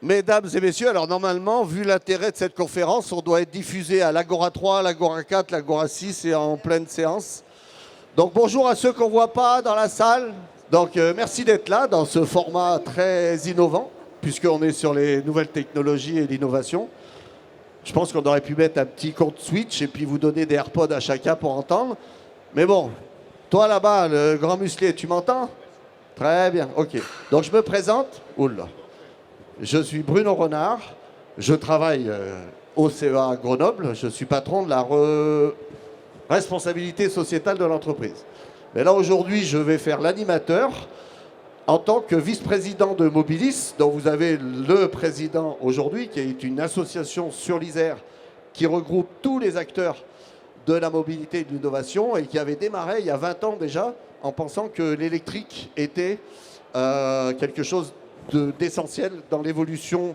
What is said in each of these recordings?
Mesdames et messieurs, alors normalement, vu l'intérêt de cette conférence, on doit être diffusé à l'Agora 3, l'Agora 4, l'Agora 6 et en pleine séance. Donc bonjour à ceux qu'on ne voit pas dans la salle. Donc merci d'être là dans ce format très innovant, puisqu'on est sur les nouvelles technologies et l'innovation. Je pense qu'on aurait pu mettre un petit compte Switch et puis vous donner des AirPods à chacun pour entendre. Mais bon, toi là-bas, le grand musclé, tu m'entends? Très bien, ok. Donc je me présente. Oula. Je suis Bruno Renard, je travaille au CEA Grenoble, je suis patron de la responsabilité sociétale de l'entreprise. Mais là aujourd'hui, je vais faire l'animateur en tant que vice-président de Mobilis, dont vous avez le président aujourd'hui, qui est une association sur l'Isère qui regroupe tous les acteurs de la mobilité et de l'innovation et qui avait démarré il y a 20 ans déjà en pensant que l'électrique était quelque chose d'essentiel dans l'évolution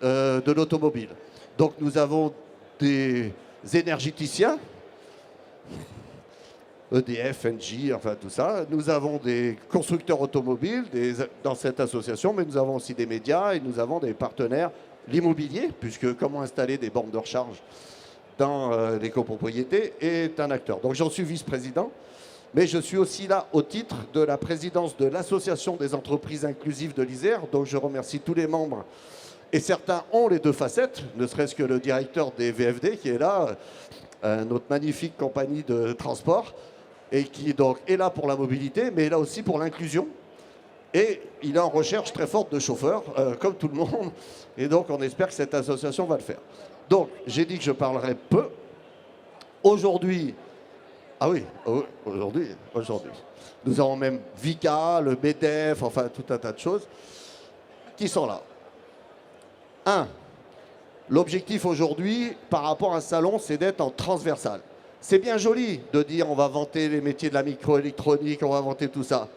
de l'automobile. Donc nous avons des énergéticiens, EDF, Engie, enfin tout ça. Nous avons des constructeurs automobiles dans cette association, mais nous avons aussi des médias et nous avons des partenaires. L'immobilier, puisque comment installer des bornes de recharge dans les copropriétés est un acteur. Donc j'en suis vice-président. Mais je suis aussi là au titre de la présidence de l'Association des entreprises inclusives de l'Isère, donc je remercie tous les membres. Et certains ont les deux facettes, ne serait-ce que le directeur des VFD qui est là, notre magnifique compagnie de transport, et qui donc est là pour la mobilité, mais est là aussi pour l'inclusion. Et il est en recherche très forte de chauffeurs, comme tout le monde. Et donc on espère que cette association va le faire. Donc j'ai dit que je parlerai peu. Aujourd'hui, ah oui, aujourd'hui. Nous avons même Vika, le MEDEF, enfin tout un tas de choses qui sont là. L'objectif aujourd'hui par rapport à un salon, c'est d'être en transversal. C'est bien joli de dire on va vanter les métiers de la microélectronique, on va vanter tout ça.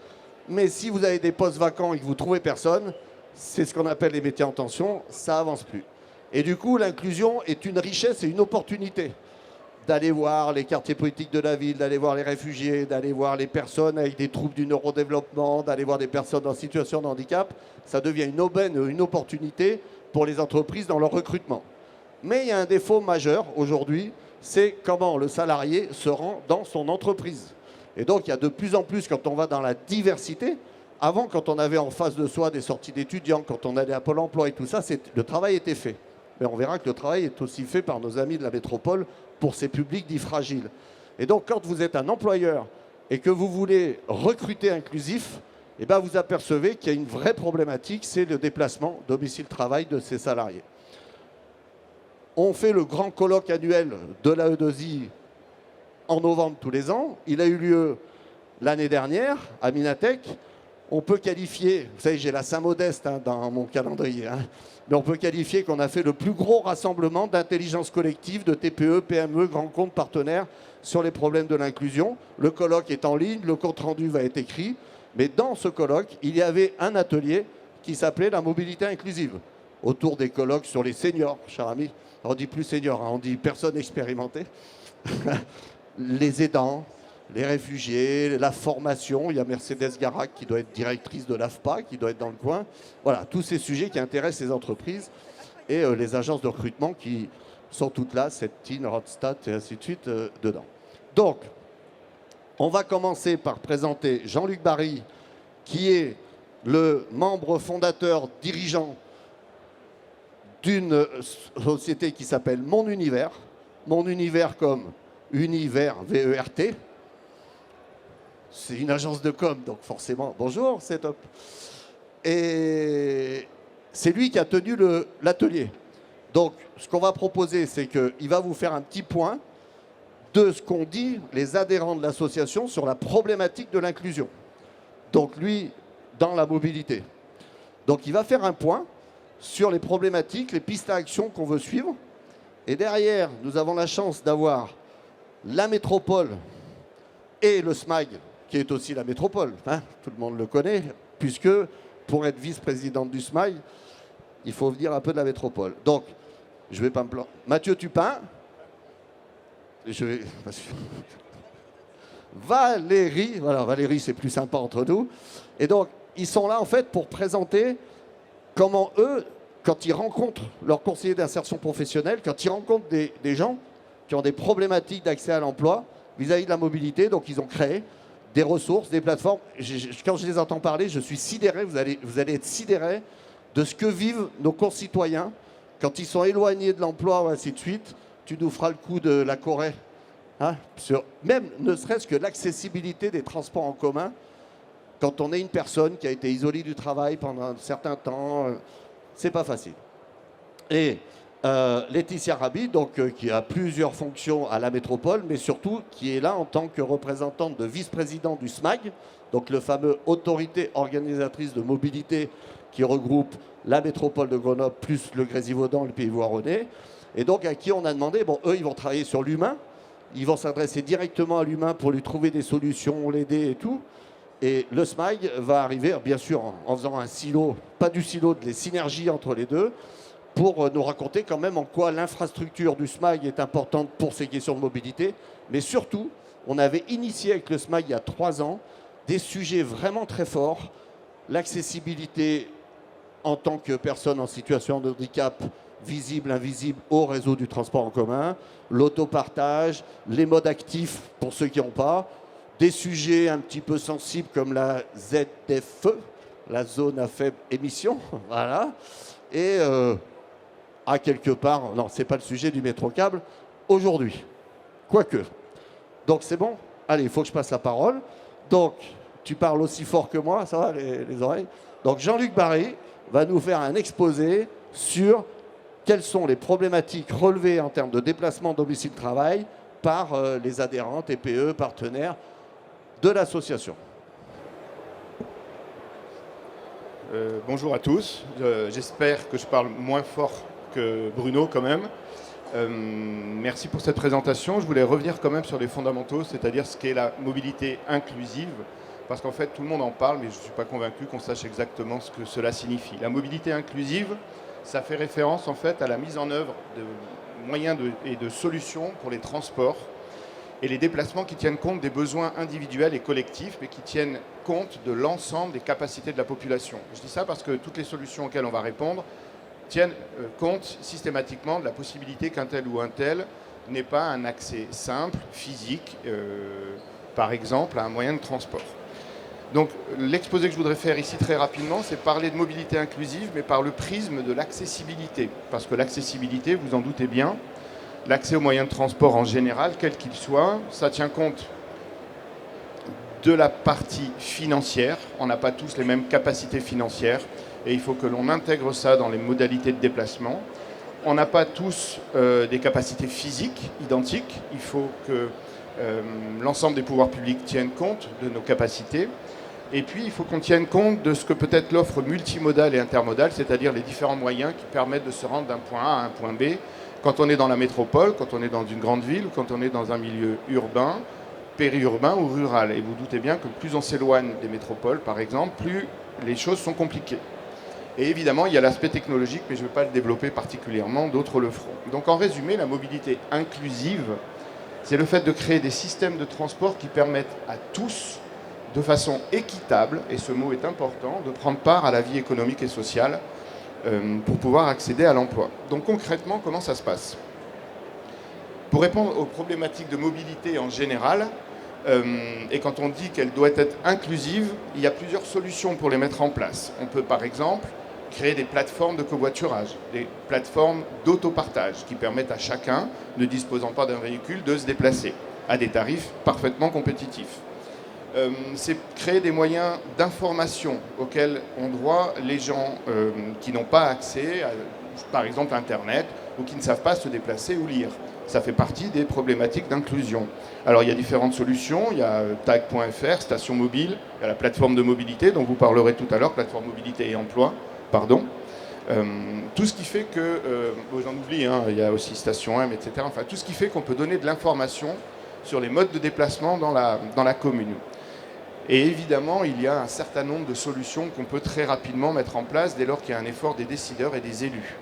Mais si vous avez des postes vacants et que vous ne trouvez personne, c'est ce qu'on appelle les métiers en tension, ça avance plus. Et du coup, l'inclusion est une richesse et une opportunité d'aller voir les quartiers politiques de la ville, d'aller voir les réfugiés, d'aller voir les personnes avec des troubles du neurodéveloppement, d'aller voir des personnes en situation de handicap. Ça devient une aubaine, une opportunité pour les entreprises dans leur recrutement. Mais il y a un défaut majeur aujourd'hui, c'est comment le salarié se rend dans son entreprise. Et donc il y a de plus en plus, quand on va dans la diversité, avant quand on avait en face de soi des sorties d'étudiants, quand on allait à Pôle emploi et tout ça, le travail était fait. Mais on verra que le travail est aussi fait par nos amis de la métropole pour ces publics dits fragiles. Et donc, quand vous êtes un employeur et que vous voulez recruter inclusif, eh bien, vous apercevez qu'il y a une vraie problématique, c'est le déplacement domicile-travail de ces salariés. On fait le grand colloque annuel de la E2I en novembre tous les ans. Il a eu lieu l'année dernière à Minatec. On peut qualifier, vous savez, j'ai la Saint-Modeste dans mon calendrier, mais on peut qualifier qu'on a fait le plus gros rassemblement d'intelligence collective, de TPE, PME, grands comptes partenaires sur les problèmes de l'inclusion. Le colloque est en ligne, le compte-rendu va être écrit, mais dans ce colloque, il y avait un atelier qui s'appelait la mobilité inclusive, autour des colloques sur les seniors, cher ami. On dit plus seniors, on dit personnes expérimentées, les aidants, les réfugiés, la formation. Il y a Mercedes Garac qui doit être directrice de l'AFPA, qui doit être dans le coin. Voilà, tous ces sujets qui intéressent les entreprises et les agences de recrutement qui sont toutes là, Septine, Randstad et ainsi de suite dedans. Donc, on va commencer par présenter Jean-Luc Barry, qui est le membre fondateur dirigeant d'une société qui s'appelle Mon Univers. Mon Univers comme Univers, V-E-R-T. C'est une agence de com, donc forcément, bonjour, c'est top. Et c'est lui qui a tenu l'atelier. Donc, ce qu'on va proposer, c'est qu'il va vous faire un petit point de ce qu'ont dit les adhérents de l'association sur la problématique de l'inclusion. Donc, lui, dans la mobilité. Donc, il va faire un point sur les problématiques, les pistes à action qu'on veut suivre. Et derrière, nous avons la chance d'avoir la métropole et le SMAG, qui est aussi la métropole, tout le monde le connaît, puisque pour être vice-présidente du SMAG, il faut venir un peu de la métropole. Donc, je ne vais pas me planter. Mathieu Tupin, Valérie, voilà, Valérie c'est plus sympa entre nous, et donc ils sont là en fait pour présenter comment eux quand ils rencontrent leurs conseillers d'insertion professionnelle, quand ils rencontrent des gens qui ont des problématiques d'accès à l'emploi vis-à-vis de la mobilité, donc ils ont créé des ressources, des plateformes. Quand je les entends parler, je suis sidéré, vous allez être sidéré de ce que vivent nos concitoyens quand ils sont éloignés de l'emploi ou ainsi de suite. Tu nous feras le coup de la Corée. Hein, même ne serait-ce que l'accessibilité des transports en commun, quand on est une personne qui a été isolée du travail pendant un certain temps, c'est pas facile. Et Laetitia Raby, donc, qui a plusieurs fonctions à la métropole, mais surtout qui est là en tant que représentante de vice-président du SMAG, donc le fameux autorité organisatrice de mobilité qui regroupe la métropole de Grenoble plus le Grésivaudan, le Pays Voironnais, et donc à qui on a demandé, bon, eux, ils vont travailler sur l'humain, ils vont s'adresser directement à l'humain pour lui trouver des solutions, l'aider et tout. Et le SMAG va arriver, bien sûr, en faisant un silo, pas du silo, des synergies entre les deux, pour nous raconter quand même en quoi l'infrastructure du SMAG est importante pour ces questions de mobilité. Mais surtout, on avait initié avec le SMAG il y a 3 ans des sujets vraiment très forts. L'accessibilité en tant que personne en situation de handicap, visible, invisible, au réseau du transport en commun, l'autopartage, les modes actifs pour ceux qui n'ont pas, des sujets un petit peu sensibles comme la ZFE, la zone à faible émission, voilà, et à quelque part, non, c'est pas le sujet du métro-câble aujourd'hui, quoique. Donc c'est bon, allez, il faut que je passe la parole. Donc, tu parles aussi fort que moi, ça va, les oreilles. Donc Jean-Luc Barry va nous faire un exposé sur quelles sont les problématiques relevées en termes de déplacement domicile-travail par les adhérents, TPE, partenaires de l'association. Bonjour à tous. J'espère que je parle moins fort que Bruno quand même. Merci pour cette présentation. Je voulais revenir quand même sur les fondamentaux, c'est-à-dire ce qu'est la mobilité inclusive, parce qu'en fait tout le monde en parle, mais je ne suis pas convaincu qu'on sache exactement ce que cela signifie. La mobilité inclusive, ça fait référence en fait à la mise en œuvre de moyens et de solutions pour les transports et les déplacements qui tiennent compte des besoins individuels et collectifs, mais qui tiennent compte de l'ensemble des capacités de la population. Je dis ça parce que toutes les solutions auxquelles on va répondre tiennent compte systématiquement de la possibilité qu'un tel ou un tel n'ait pas un accès simple, physique, par exemple, à un moyen de transport. Donc l'exposé que je voudrais faire ici très rapidement, c'est parler de mobilité inclusive, mais par le prisme de l'accessibilité. Parce que l'accessibilité, vous en doutez bien, l'accès aux moyens de transport en général, quel qu'il soit, ça tient compte de la partie financière. On n'a pas tous les mêmes capacités financières et il faut que l'on intègre ça dans les modalités de déplacement. On n'a pas tous des capacités physiques identiques. Il faut que l'ensemble des pouvoirs publics tiennent compte de nos capacités. Et puis, il faut qu'on tienne compte de ce que peut être l'offre multimodale et intermodale, c'est-à-dire les différents moyens qui permettent de se rendre d'un point A à un point B, quand on est dans la métropole, quand on est dans une grande ville, ou quand on est dans un milieu urbain, périurbain ou rural. Et vous doutez bien que plus on s'éloigne des métropoles, par exemple, plus les choses sont compliquées. Et évidemment, il y a l'aspect technologique, mais je ne vais pas le développer particulièrement, d'autres le feront. Donc en résumé, la mobilité inclusive, c'est le fait de créer des systèmes de transport qui permettent à tous, de façon équitable, et ce mot est important, de prendre part à la vie économique et sociale pour pouvoir accéder à l'emploi. Donc concrètement, comment ça se passe ? Pour répondre aux problématiques de mobilité en général, et quand on dit qu'elle doit être inclusive, il y a plusieurs solutions pour les mettre en place. On peut par exemple créer des plateformes de covoiturage, des plateformes d'autopartage qui permettent à chacun, ne disposant pas d'un véhicule, de se déplacer à des tarifs parfaitement compétitifs. C'est créer des moyens d'information auxquels ont droit les gens qui n'ont pas accès à, par exemple, Internet ou qui ne savent pas se déplacer ou lire. Ça fait partie des problématiques d'inclusion. Alors il y a différentes solutions, il y a tag.fr, station mobile, il y a la plateforme de mobilité dont vous parlerez tout à l'heure, plateforme mobilité et emploi, pardon. Tout ce qui fait que, j'en oublie, hein, il y a aussi Station M, etc. Enfin, tout ce qui fait qu'on peut donner de l'information sur les modes de déplacement dans la commune. Et évidemment, il y a un certain nombre de solutions qu'on peut très rapidement mettre en place dès lors qu'il y a un effort des décideurs et des élus.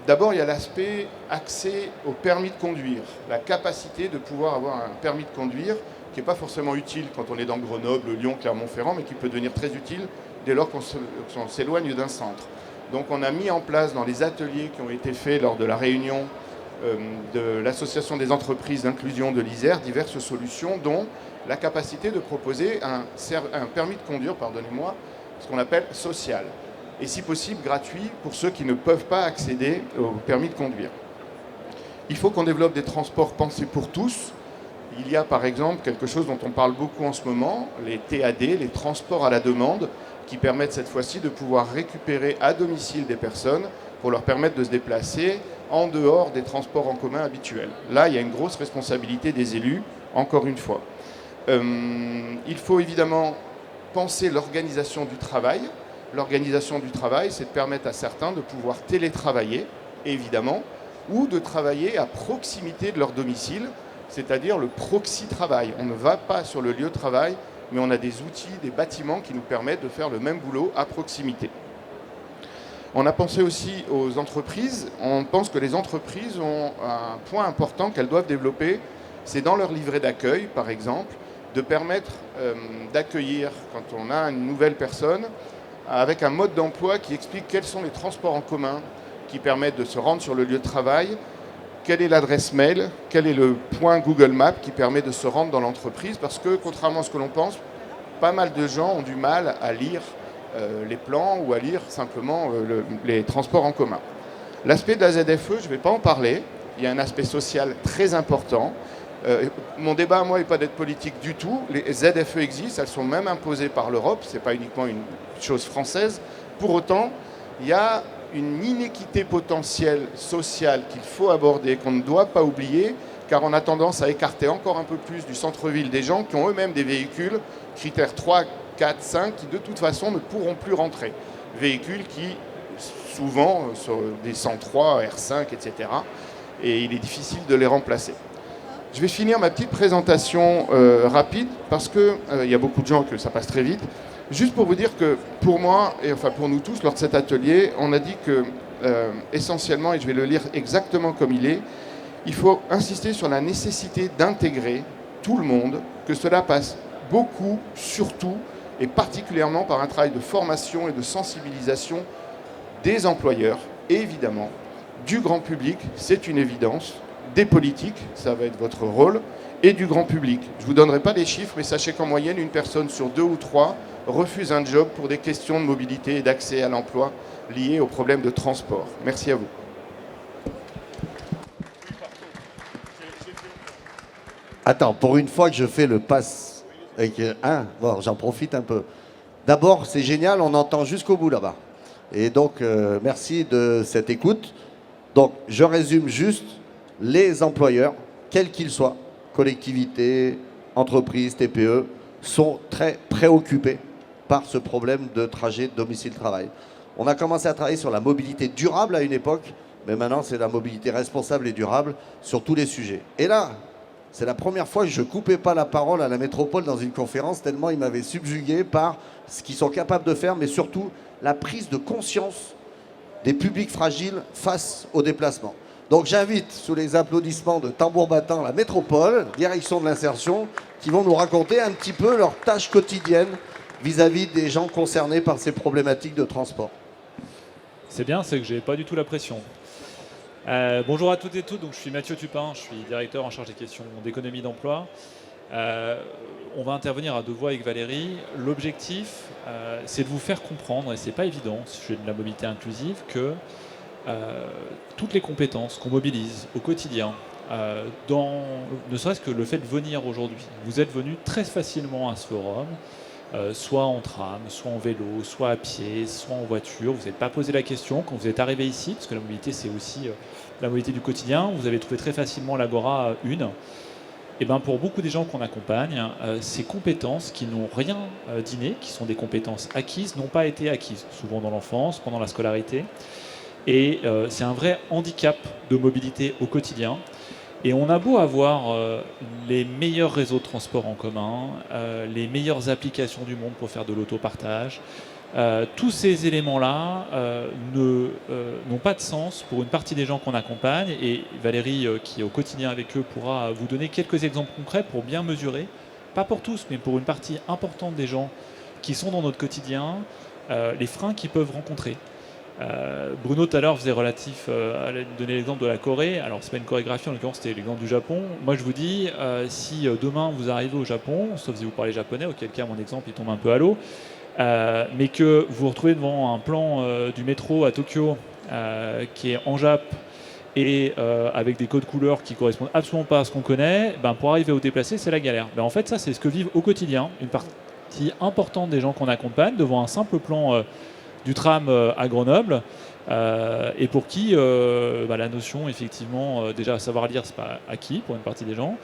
D'abord, il y a l'aspect accès au permis de conduire, la capacité de pouvoir avoir un permis de conduire qui n'est pas forcément utile quand on est dans Grenoble, Lyon, Clermont-Ferrand, mais qui peut devenir très utile dès lors qu'on s'éloigne d'un centre. Donc on a mis en place dans les ateliers qui ont été faits lors de la réunion de l'Association des entreprises d'inclusion de l'Isère diverses solutions, dont la capacité de proposer un permis de conduire, pardonnez-moi, ce qu'on appelle social, et si possible gratuit pour ceux qui ne peuvent pas accéder au permis de conduire. Il faut qu'on développe des transports pensés pour tous. Il y a par exemple quelque chose dont on parle beaucoup en ce moment, les TAD, les transports à la demande, qui permettent cette fois-ci de pouvoir récupérer à domicile des personnes pour leur permettre de se déplacer en dehors des transports en commun habituels. Là, il y a une grosse responsabilité des élus, encore une fois. Il faut évidemment penser l'organisation du travail. L'organisation du travail, c'est de permettre à certains de pouvoir télétravailler, évidemment, ou de travailler à proximité de leur domicile, c'est-à-dire le proxy-travail. On ne va pas sur le lieu de travail, mais on a des outils, des bâtiments qui nous permettent de faire le même boulot à proximité. On a pensé aussi aux entreprises. On pense que les entreprises ont un point important qu'elles doivent développer, c'est dans leur livret d'accueil, par exemple, de permettre d'accueillir, quand on a une nouvelle personne, avec un mode d'emploi qui explique quels sont les transports en commun qui permettent de se rendre sur le lieu de travail, quelle est l'adresse mail, quel est le point Google Maps qui permet de se rendre dans l'entreprise, parce que, contrairement à ce que l'on pense, pas mal de gens ont du mal à lire les plans ou à lire simplement les transports en commun. L'aspect de la ZFE, je ne vais pas en parler, il y a un aspect social très important. Mon débat à moi n'est pas d'être politique du tout, les ZFE existent, elles sont même imposées par l'Europe, ce n'est pas uniquement une chose française. Pour autant, il y a une inéquité potentielle sociale qu'il faut aborder, qu'on ne doit pas oublier, car on a tendance à écarter encore un peu plus du centre-ville des gens qui ont eux-mêmes des véhicules, critères 3, 4, 5, qui de toute façon ne pourront plus rentrer. Véhicules qui, souvent, sont des 103, R5, etc. Et il est difficile de les remplacer. Je vais finir ma petite présentation rapide, parce qu'il y a beaucoup de gens que ça passe très vite. Juste pour vous dire que pour moi, et enfin pour nous tous, lors de cet atelier, on a dit que, essentiellement, et je vais le lire exactement comme il faut insister sur la nécessité d'intégrer tout le monde, que cela passe beaucoup, surtout, et particulièrement par un travail de formation et de sensibilisation des employeurs, et évidemment, du grand public, c'est une évidence, des politiques, ça va être votre rôle, et du grand public. Je ne vous donnerai pas les chiffres, mais sachez qu'en moyenne, une personne sur 2 ou 3 refuse un job pour des questions de mobilité et d'accès à l'emploi liées aux problèmes de transport. Merci à vous. Attends, pour une fois que je fais le pass avec bon, j'en profite un peu. D'abord, c'est génial, on entend jusqu'au bout là-bas. Et donc, merci de cette écoute. Donc, je résume juste, les employeurs, quels qu'ils soient, collectivités, entreprises, TPE, sont très préoccupés par ce problème de trajet domicile-travail. On a commencé à travailler sur la mobilité durable à une époque, mais maintenant c'est la mobilité responsable et durable sur tous les sujets. Et là, c'est la première fois que je ne coupais pas la parole à la métropole dans une conférence, tellement ils m'avaient subjugué par ce qu'ils sont capables de faire, mais surtout la prise de conscience des publics fragiles face au déplacement. Donc j'invite, sous les applaudissements de tambour battant, la métropole, direction de l'insertion, qui vont nous raconter un petit peu leurs tâches quotidiennes vis-à-vis des gens concernés par ces problématiques de transport. C'est bien, c'est que j'ai pas du tout la pression. Bonjour à toutes et tous, donc je suis Mathieu Tupin, je suis directeur en charge des questions d'économie d'emploi. On va intervenir à deux voix avec Valérie. L'objectif, c'est de vous faire comprendre, et c'est pas évident, sujet de la mobilité inclusive, que toutes les compétences qu'on mobilise au quotidien, ne serait-ce que le fait de venir aujourd'hui, vous êtes venu très facilement à ce forum, soit en tram, soit en vélo, soit à pied, soit en voiture. Vous n'avez pas posé la question quand vous êtes arrivé ici, parce que la mobilité, c'est aussi la mobilité du quotidien. Vous avez trouvé très facilement l'Agora 1. Et ben pour beaucoup des gens qu'on accompagne, ces compétences qui n'ont rien d'inné, qui sont des compétences acquises, n'ont pas été acquises, souvent dans l'enfance, pendant la scolarité. Et c'est un vrai handicap de mobilité au quotidien. Et on a beau avoir les meilleurs réseaux de transport en commun, les meilleures applications du monde pour faire de l'autopartage, Tous ces éléments-là n'ont pas de sens pour une partie des gens qu'on accompagne. Et Valérie, qui est au quotidien avec eux, pourra vous donner quelques exemples concrets pour bien mesurer, pas pour tous, mais pour une partie importante des gens qui sont dans notre quotidien, les freins qu'ils peuvent rencontrer. Bruno tout à l'heure faisait relatif à donner l'exemple de la Corée. Alors c'est pas une chorégraphie, en l'occurrence c'était l'exemple du Japon. Moi je vous dis, si demain vous arrivez au Japon, sauf si vous parlez japonais, auquel cas mon exemple il tombe un peu à l'eau, mais que vous vous retrouvez devant un plan du métro à Tokyo qui est en Jap et avec des codes couleurs qui correspondent absolument pas à ce qu'on connaît, ben, pour arriver au déplacé c'est la galère. Ben, en fait ça c'est ce que vivent au quotidien une partie importante des gens qu'on accompagne devant un simple plan du tram à Grenoble, et pour qui la notion, effectivement, déjà savoir lire, c'est pas acquis pour une partie des gens,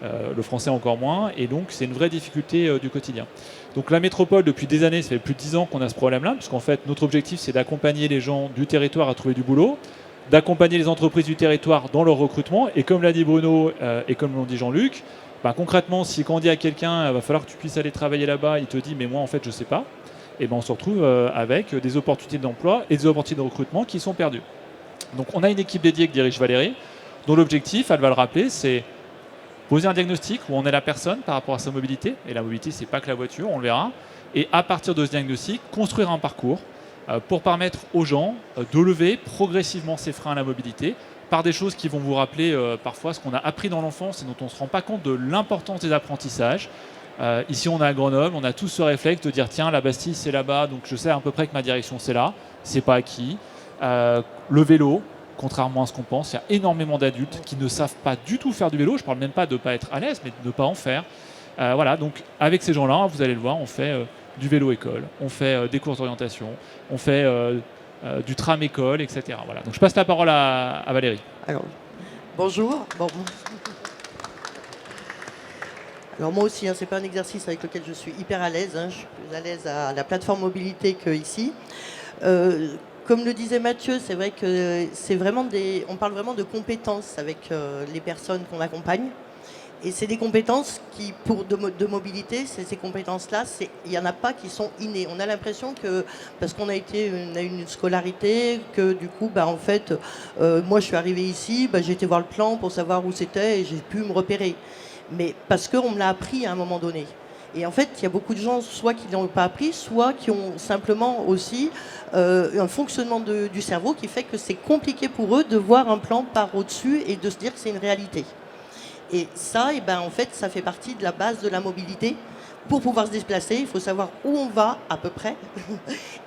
le français encore moins, et donc c'est une vraie difficulté du quotidien. Donc la métropole, depuis des années, ça fait plus de 10 ans qu'on a ce problème-là, puisqu'en fait notre objectif c'est d'accompagner les gens du territoire à trouver du boulot, d'accompagner les entreprises du territoire dans leur recrutement, et comme l'a dit Bruno et comme l'ont dit Jean-Luc, concrètement, si quand on dit à quelqu'un va falloir que tu puisses aller travailler là-bas, il te dit mais moi en fait je sais pas, et ben on se retrouve avec des opportunités d'emploi et des opportunités de recrutement qui sont perdues. Donc on a une équipe dédiée que dirige Valérie, dont l'objectif, elle va le rappeler, c'est poser un diagnostic où on est la personne par rapport à sa mobilité, et la mobilité c'est pas que la voiture, on le verra, et à partir de ce diagnostic, construire un parcours pour permettre aux gens de lever progressivement ces freins à la mobilité par des choses qui vont vous rappeler parfois ce qu'on a appris dans l'enfance et dont on ne se rend pas compte de l'importance des apprentissages. Ici on est à Grenoble, on a tous ce réflexe de dire tiens la Bastille c'est là-bas, donc je sais à peu près que ma direction c'est là, c'est pas acquis. Le vélo, contrairement à ce qu'on pense, il y a énormément d'adultes qui ne savent pas du tout faire du vélo, je parle même pas de ne pas être à l'aise, mais de ne pas en faire. Voilà, donc avec ces gens-là, vous allez le voir, on fait du vélo école, on fait des cours d'orientation, on fait du tram école, etc. Voilà. Donc je passe la parole à Valérie. Alors, bonjour. Bon. Alors moi aussi, c'est pas un exercice avec lequel je suis hyper à l'aise. Je suis plus à l'aise à la plateforme mobilité qu'ici. Comme le disait Mathieu, c'est vrai que on parle vraiment de compétences avec les personnes qu'on accompagne. Et c'est des compétences qui, pour de mobilité, ces compétences-là, il n'y en a pas qui sont innées. On a l'impression que, parce qu'on a une scolarité, que du coup, en fait, moi je suis arrivée ici, j'ai été voir le plan pour savoir où c'était et j'ai pu me repérer. Mais parce qu'on me l'a appris à un moment donné. Et en fait, il y a beaucoup de gens, soit qui ne l'ont pas appris, soit qui ont simplement aussi un fonctionnement du cerveau qui fait que c'est compliqué pour eux de voir un plan par au-dessus et de se dire que c'est une réalité. Et ça, en fait, ça fait partie de la base de la mobilité. Pour pouvoir se déplacer, il faut savoir où on va à peu près.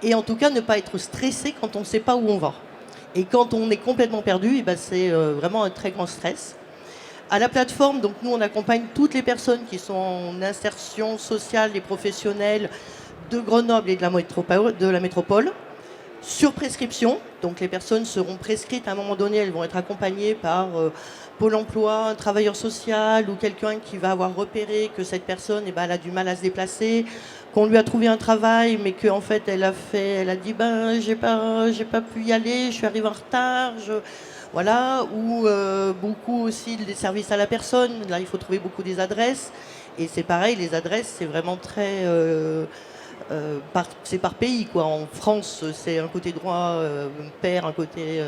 Et en tout cas, ne pas être stressé quand on ne sait pas où on va. Et quand on est complètement perdu, c'est vraiment un très grand stress. À la plateforme, donc nous on accompagne toutes les personnes qui sont en insertion sociale et professionnelle de Grenoble et de la métropole, sur prescription. Donc les personnes seront prescrites à un moment donné, elles vont être accompagnées par Pôle emploi, un travailleur social ou quelqu'un qui va avoir repéré que cette personne elle a du mal à se déplacer, qu'on lui a trouvé un travail mais qu'en fait elle a dit j'ai pas pu y aller, je suis arrivée en retard. Voilà, ou beaucoup aussi des services à la personne. Là, il faut trouver beaucoup des adresses. Et c'est pareil, les adresses, c'est vraiment très... c'est par pays, quoi. En France, c'est un côté droit pair, un côté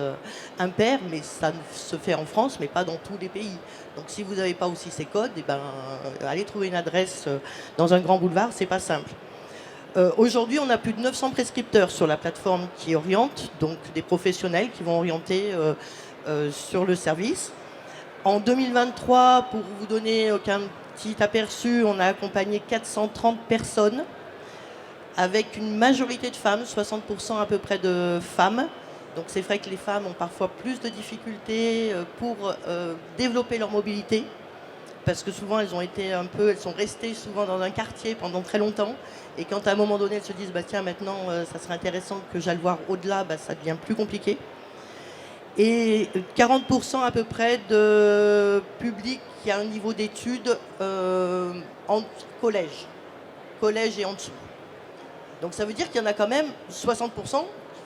impair, mais ça se fait en France, mais pas dans tous les pays. Donc si vous n'avez pas aussi ces codes, aller trouver une adresse dans un grand boulevard, c'est pas simple. Aujourd'hui, on a plus de 900 prescripteurs sur la plateforme qui orientent, donc des professionnels qui vont orienter sur le service. En 2023, pour vous donner un petit aperçu, on a accompagné 430 personnes avec une majorité de femmes, 60% à peu près de femmes. Donc c'est vrai que les femmes ont parfois plus de difficultés pour développer leur mobilité, parce que souvent elles sont restées souvent dans un quartier pendant très longtemps, et quand à un moment donné elles se disent tiens maintenant ça serait intéressant que j'aille voir au-delà, ça devient plus compliqué. Et 40% à peu près de public qui a un niveau d'études en collège et en dessous. Donc ça veut dire qu'il y en a quand même 60%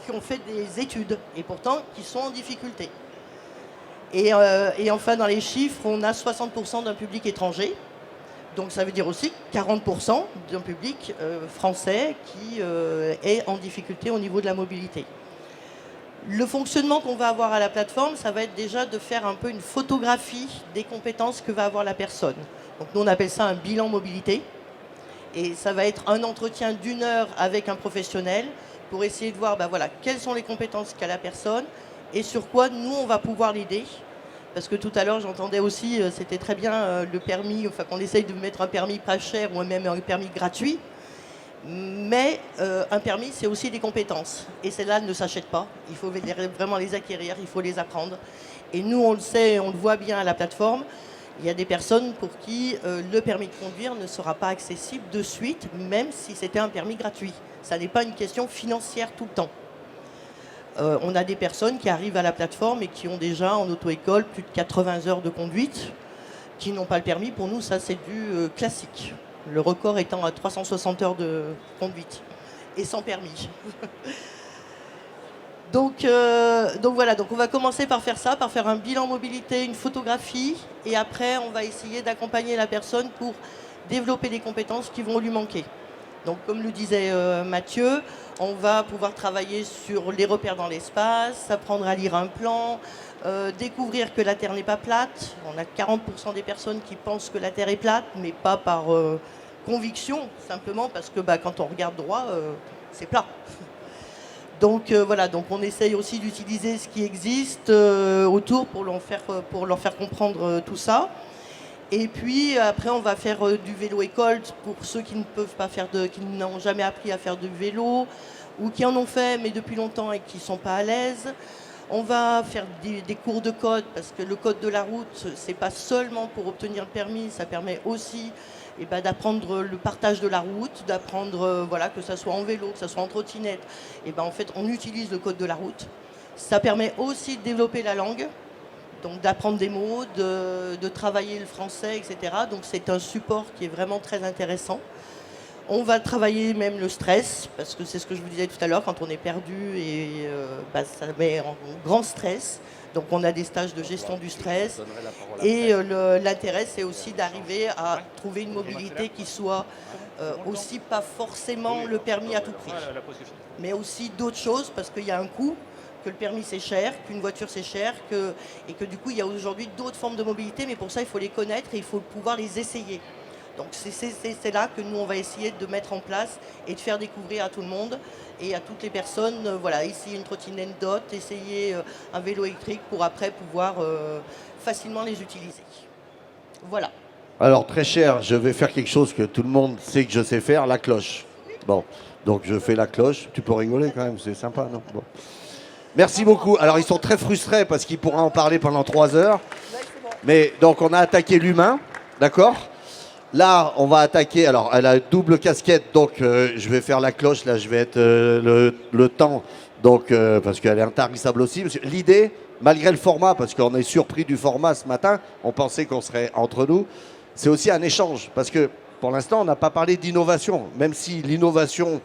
qui ont fait des études et pourtant qui sont en difficulté. Et enfin dans les chiffres, on a 60% d'un public étranger. Donc ça veut dire aussi 40% d'un public français qui est en difficulté au niveau de la mobilité. Le fonctionnement qu'on va avoir à la plateforme, ça va être déjà de faire un peu une photographie des compétences que va avoir la personne. Donc nous on appelle ça un bilan mobilité. Et ça va être un entretien d'1 heure avec un professionnel pour essayer de voir voilà, quelles sont les compétences qu'a la personne et sur quoi nous on va pouvoir l'aider. Parce que tout à l'heure, j'entendais aussi, c'était très bien le permis, enfin qu'on essaye de mettre un permis pas cher ou même un permis gratuit. Mais un permis, c'est aussi des compétences. Et celles-là ne s'achètent pas. Il faut vraiment les acquérir, il faut les apprendre. Et nous, on le sait, on le voit bien à la plateforme. Il y a des personnes pour qui le permis de conduire ne sera pas accessible de suite, même si c'était un permis gratuit. Ça n'est pas une question financière tout le temps. On a des personnes qui arrivent à la plateforme et qui ont déjà en auto-école plus de 80 heures de conduite, qui n'ont pas le permis. Pour nous, ça, c'est du classique. Le record étant à 360 heures de conduite et sans permis. Donc voilà, donc on va commencer par faire ça, par faire un bilan mobilité, une photographie, et après, on va essayer d'accompagner la personne pour développer les compétences qui vont lui manquer. Donc, comme le disait Mathieu, on va pouvoir travailler sur les repères dans l'espace, apprendre à lire un plan, découvrir que la Terre n'est pas plate. On a 40% des personnes qui pensent que la Terre est plate, mais pas par conviction, simplement parce que quand on regarde droit, c'est plat. Donc voilà, donc on essaye aussi d'utiliser ce qui existe autour pour leur faire comprendre tout ça. Et puis après, on va faire du vélo école pour ceux qui ne peuvent pas faire qui n'ont jamais appris à faire du vélo ou qui en ont fait mais depuis longtemps et qui ne sont pas à l'aise. On va faire des cours de code parce que le code de la route, c'est pas seulement pour obtenir le permis, ça permet aussi d'apprendre le partage de la route, d'apprendre que ça soit en vélo, que ça soit en trottinette. En fait, on utilise le code de la route. Ça permet aussi de développer la langue. Donc d'apprendre des mots, de travailler le français, etc. Donc c'est un support qui est vraiment très intéressant. On va travailler même le stress, parce que c'est ce que je vous disais tout à l'heure, quand on est perdu, et ça met en grand stress. Donc on a des stages de gestion du stress. Et l'intérêt, c'est aussi d'arriver à trouver une mobilité qui soit aussi pas forcément le permis à tout prix, mais aussi d'autres choses, parce qu'il y a un coût. Que le permis c'est cher, qu'une voiture c'est cher, et que du coup il y a aujourd'hui d'autres formes de mobilité, mais pour ça il faut les connaître et il faut pouvoir les essayer. Donc c'est là que nous on va essayer de mettre en place et de faire découvrir à tout le monde et à toutes les personnes, essayer une trottinette DOT, essayer un vélo électrique pour après pouvoir facilement les utiliser. Voilà. Alors très cher, je vais faire quelque chose que tout le monde sait que je sais faire, la cloche. Bon, donc je fais la cloche. Tu peux rigoler quand même, c'est sympa, non? Bon. Merci beaucoup. Alors, ils sont très frustrés parce qu'ils pourraient en parler pendant 3 heures. Mais donc, on a attaqué l'humain, d'accord? Là, on va attaquer... Alors, elle a double casquette, donc je vais faire la cloche. Là, je vais être le temps, donc parce qu'elle est intarissable aussi. L'idée, malgré le format, parce qu'on est surpris du format ce matin, on pensait qu'on serait entre nous, c'est aussi un échange. Parce que, pour l'instant, on n'a pas parlé d'innovation. Même si l'innovation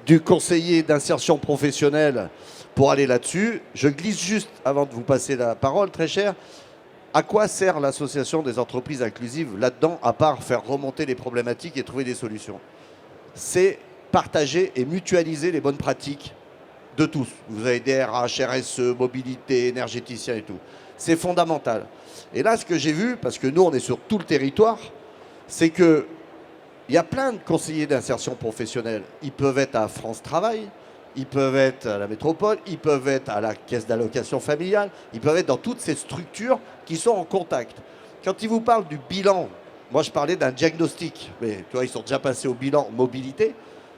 du conseiller d'insertion professionnelle... Pour aller là-dessus, je glisse juste, avant de vous passer la parole, très cher, à quoi sert l'association des entreprises inclusives là-dedans, à part faire remonter les problématiques et trouver des solutions? C'est partager et mutualiser les bonnes pratiques de tous. Vous avez des RH, RSE, mobilité, énergéticiens et tout. C'est fondamental. Et là, ce que j'ai vu, parce que nous, on est sur tout le territoire, c'est qu'il y a plein de conseillers d'insertion professionnelle. Ils peuvent être à France Travail, ils peuvent être à la métropole, ils peuvent être à la caisse d'allocation familiale, ils peuvent être dans toutes ces structures qui sont en contact. Quand ils vous parlent du bilan, moi je parlais d'un diagnostic, mais tu vois, ils sont déjà passés au bilan mobilité,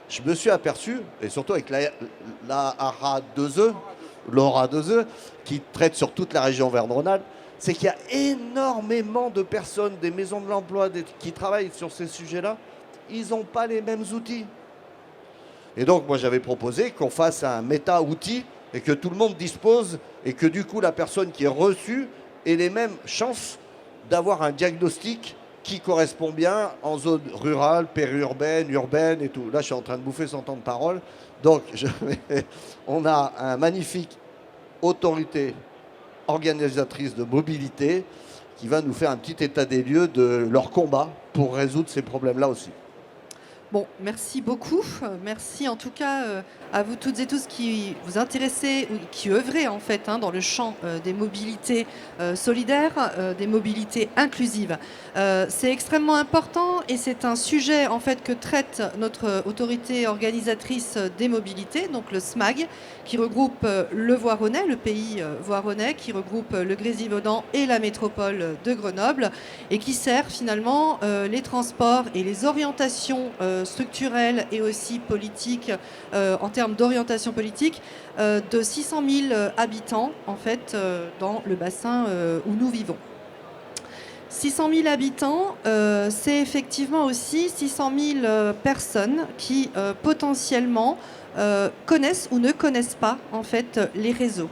je me suis aperçu, et surtout avec la ARA 2E, l'AURA 2E, qui traite sur toute la région Auvergne-Rhône-Alpes, c'est qu'il y a énormément de personnes, des maisons de l'emploi qui travaillent sur ces sujets-là, ils n'ont pas les mêmes outils. Et donc, moi, j'avais proposé qu'on fasse un méta-outil et que tout le monde dispose et que du coup, la personne qui est reçue ait les mêmes chances d'avoir un diagnostic qui correspond bien en zone rurale, périurbaine, urbaine et tout. Là, je suis en train de bouffer son temps de parole. Donc, on a un magnifique autorité organisatrice de mobilité qui va nous faire un petit état des lieux de leur combat pour résoudre ces problèmes-là aussi. Bon, merci beaucoup. Merci en tout cas à vous toutes et tous qui vous intéressez ou qui œuvrez en fait dans le champ des mobilités solidaires, des mobilités inclusives. C'est extrêmement important et c'est un sujet en fait que traite notre autorité organisatrice des mobilités, donc le SMAG, qui regroupe le Voironnais, le pays voironnais, qui regroupe le Grésivaudan et la métropole de Grenoble et qui sert finalement les transports et les orientations structurelles et aussi politiques en termes d'orientation politique de 600 000 habitants en fait dans le bassin où nous vivons. 600 000 habitants, c'est effectivement aussi 600 000 personnes qui potentiellement connaissent ou ne connaissent pas en fait les réseaux.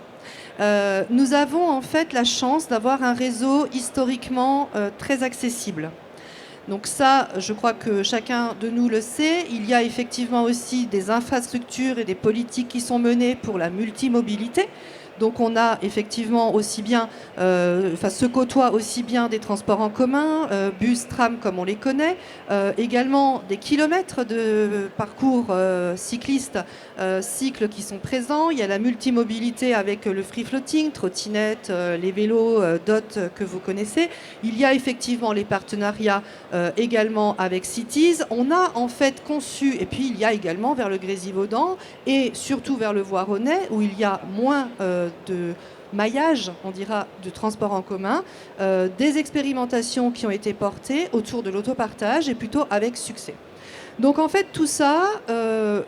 Nous avons en fait la chance d'avoir un réseau historiquement très accessible. Donc ça, je crois que chacun de nous le sait. Il y a effectivement aussi des infrastructures et des politiques qui sont menées pour la multimobilité. Donc on a effectivement aussi bien, se côtoient aussi bien des transports en commun, bus, tram comme on les connaît, également des kilomètres de parcours cyclistes, cycles qui sont présents. Il y a la multimobilité avec le free floating, trottinettes, les vélos, DOT que vous connaissez. Il y a effectivement les partenariats également avec Cities. On a en fait conçu, et puis il y a également vers le Grésivaudan et surtout vers le Voironnais où il y a moins de maillage, on dira, de transport en commun, des expérimentations qui ont été portées autour de l'autopartage et plutôt avec succès. Donc en fait tout ça,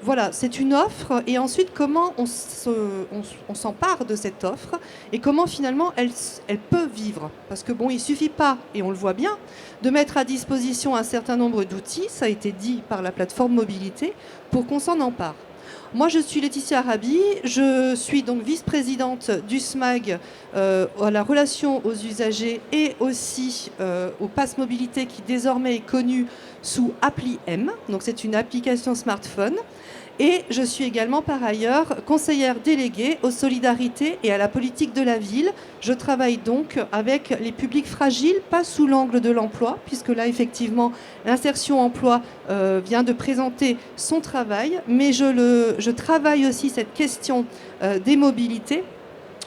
voilà, c'est une offre et ensuite comment on s'empare de cette offre et comment finalement elle peut vivre. Parce que bon, il suffit pas, et on le voit bien, de mettre à disposition un certain nombre d'outils, ça a été dit par la plateforme mobilité, pour qu'on s'en empare. Moi, je suis Laetitia Arabi, je suis donc vice-présidente du SMAG à la relation aux usagers et aussi au Pass Mobilité qui désormais est connu sous Appli M. Donc c'est une application smartphone. Et je suis également par ailleurs conseillère déléguée aux solidarités et à la politique de la ville. Je travaille donc avec les publics fragiles, pas sous l'angle de l'emploi, puisque là effectivement l'insertion emploi vient de présenter son travail, mais je travaille aussi cette question des mobilités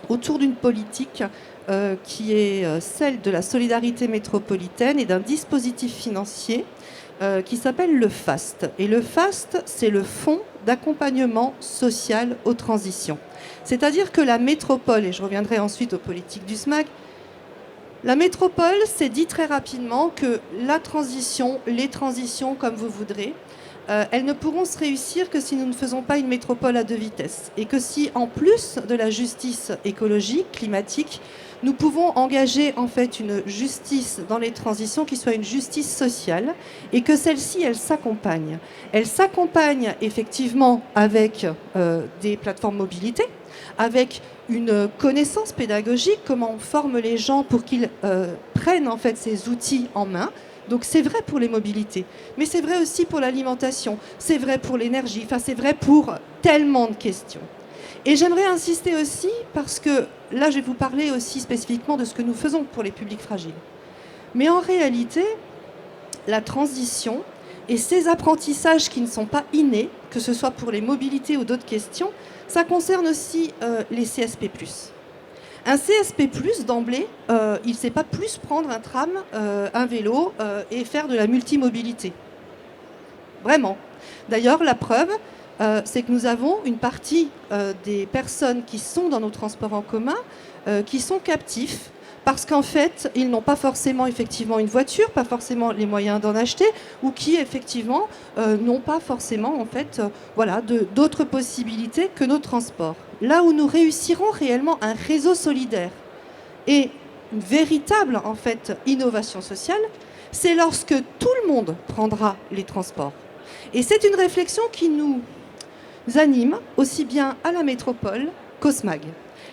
autour d'une politique qui est celle de la solidarité métropolitaine et d'un dispositif financier qui s'appelle le FAST. Et le FAST, c'est le Fonds d'accompagnement social aux transitions. C'est-à-dire que la métropole, et je reviendrai ensuite aux politiques du SMAG, la métropole s'est dit très rapidement que la transition, les transitions comme vous voudrez, elles ne pourront se réussir que si nous ne faisons pas une métropole à 2 vitesses. Et que si, en plus de la justice écologique, climatique, nous pouvons engager en fait une justice dans les transitions qui soit une justice sociale et que celle-ci, elle s'accompagne. Elle s'accompagne effectivement avec des plateformes mobilité, avec une connaissance pédagogique, comment on forme les gens pour qu'ils prennent en fait ces outils en main. Donc c'est vrai pour les mobilités, mais c'est vrai aussi pour l'alimentation, c'est vrai pour l'énergie, enfin c'est vrai pour tellement de questions. Et j'aimerais insister aussi, parce que là, je vais vous parler aussi spécifiquement de ce que nous faisons pour les publics fragiles. Mais en réalité, la transition et ces apprentissages qui ne sont pas innés, que ce soit pour les mobilités ou d'autres questions, ça concerne aussi les CSP+. Un CSP+, d'emblée, il ne sait pas plus prendre un tram, un vélo et faire de la multimobilité. Vraiment. D'ailleurs, la preuve, c'est que nous avons une partie des personnes qui sont dans nos transports en commun qui sont captifs parce qu'en fait, ils n'ont pas forcément effectivement une voiture, pas forcément les moyens d'en acheter, ou qui effectivement n'ont pas forcément en fait, voilà, d'autres possibilités que nos transports. Là où nous réussirons réellement un réseau solidaire et une véritable en fait innovation sociale, c'est lorsque tout le monde prendra les transports. Et c'est une réflexion qui nous anime aussi bien à la métropole qu'au SMAG.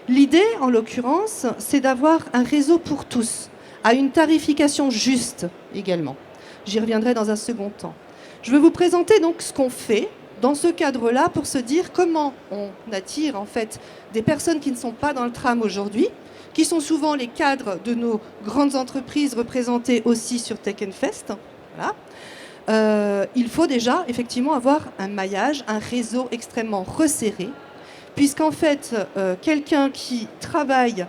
L'idée, en l'occurrence, c'est d'avoir un réseau pour tous, à une tarification juste également. J'y reviendrai dans un second temps. Je vais vous présenter donc ce qu'on fait dans ce cadre-là pour se dire comment on attire en fait des personnes qui ne sont pas dans le tram aujourd'hui, qui sont souvent les cadres de nos grandes entreprises représentées aussi sur Tech Fest. Voilà. Il faut déjà effectivement avoir un maillage, un réseau extrêmement resserré, puisqu'en fait, quelqu'un qui travaille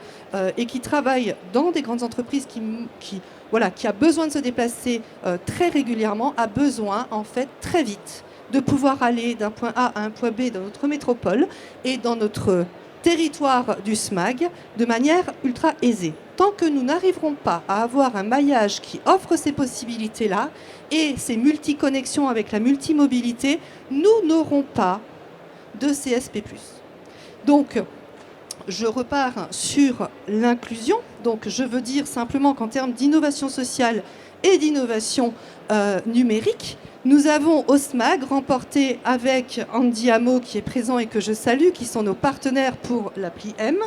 et qui travaille dans des grandes entreprises qui a besoin de se déplacer très régulièrement, a besoin en fait très vite de pouvoir aller d'un point A à un point B dans notre métropole et dans notre territoire du SMAG de manière ultra aisée. Tant que nous n'arriverons pas à avoir un maillage qui offre ces possibilités-là et ces multiconnexions avec la multimobilité, nous n'aurons pas de CSP+. Donc, je repars sur l'inclusion. Donc, je veux dire simplement qu'en termes d'innovation sociale et d'innovation numérique, nous avons au SMAG remporté avec Andy Amo, qui est présent et que je salue, qui sont nos partenaires pour l'appli M,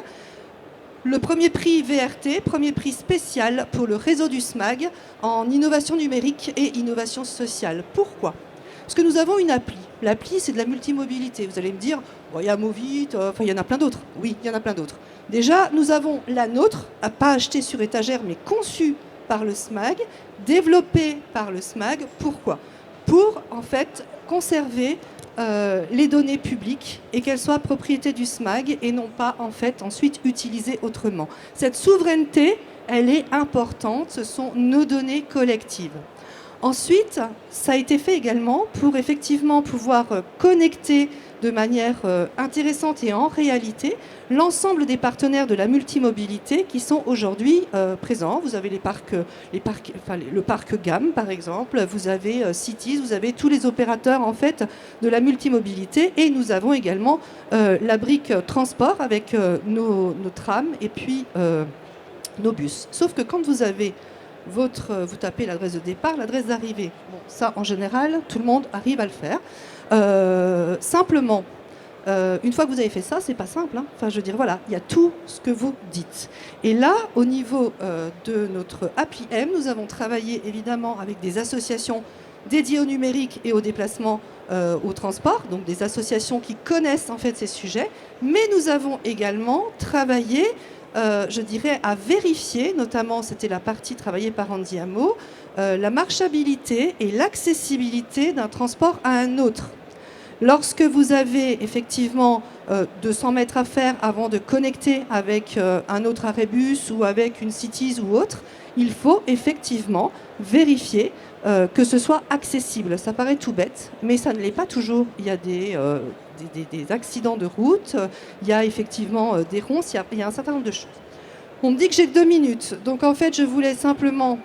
le premier prix VRT, premier prix spécial pour le réseau du SMAG en innovation numérique et innovation sociale. Pourquoi ? Parce que nous avons une appli. L'appli, c'est de la multimobilité. Vous allez me dire, il y a Movit, il y en a plein d'autres. Oui, il y en a plein d'autres. Déjà, nous avons la nôtre, pas achetée sur étagère, mais conçue par le SMAG, développée par le SMAG. Pourquoi ? Pour, en fait, conserver les données publiques et qu'elles soient propriété du SMAG et non pas, en fait, ensuite utilisées autrement. Cette souveraineté, elle est importante. Ce sont nos données collectives. Ensuite, ça a été fait également pour effectivement pouvoir connecter de manière intéressante et en réalité l'ensemble des partenaires de la multimobilité qui sont aujourd'hui présents. Vous avez le parc GAM par exemple, vous avez Cities, vous avez tous les opérateurs en fait de la multimobilité et nous avons également la brique transport avec nos trams et puis nos bus. Sauf que quand vous avez vous tapez l'adresse de départ, l'adresse d'arrivée. Bon, ça, en général, tout le monde arrive à le faire. Simplement, une fois que vous avez fait ça, c'est pas simple. Hein. Enfin, je veux dire, voilà, il y a tout ce que vous dites. Et là, au niveau de notre appli M, nous avons travaillé évidemment avec des associations dédiées au numérique et au déplacement au transport, donc des associations qui connaissent en fait ces sujets. Mais nous avons également travaillé je dirais, à vérifier, notamment c'était la partie travaillée par Andy Amo, la marchabilité et l'accessibilité d'un transport à un autre. Lorsque vous avez effectivement 200 mètres à faire avant de connecter avec un autre arrêt-bus ou avec une Cities ou autre, il faut effectivement vérifier que ce soit accessible. Ça paraît tout bête, mais ça ne l'est pas toujours. Il y a des accidents de route, il y a effectivement des ronces, il y a un certain nombre de choses. On me dit que j'ai 2 minutes, donc en fait je voulais simplement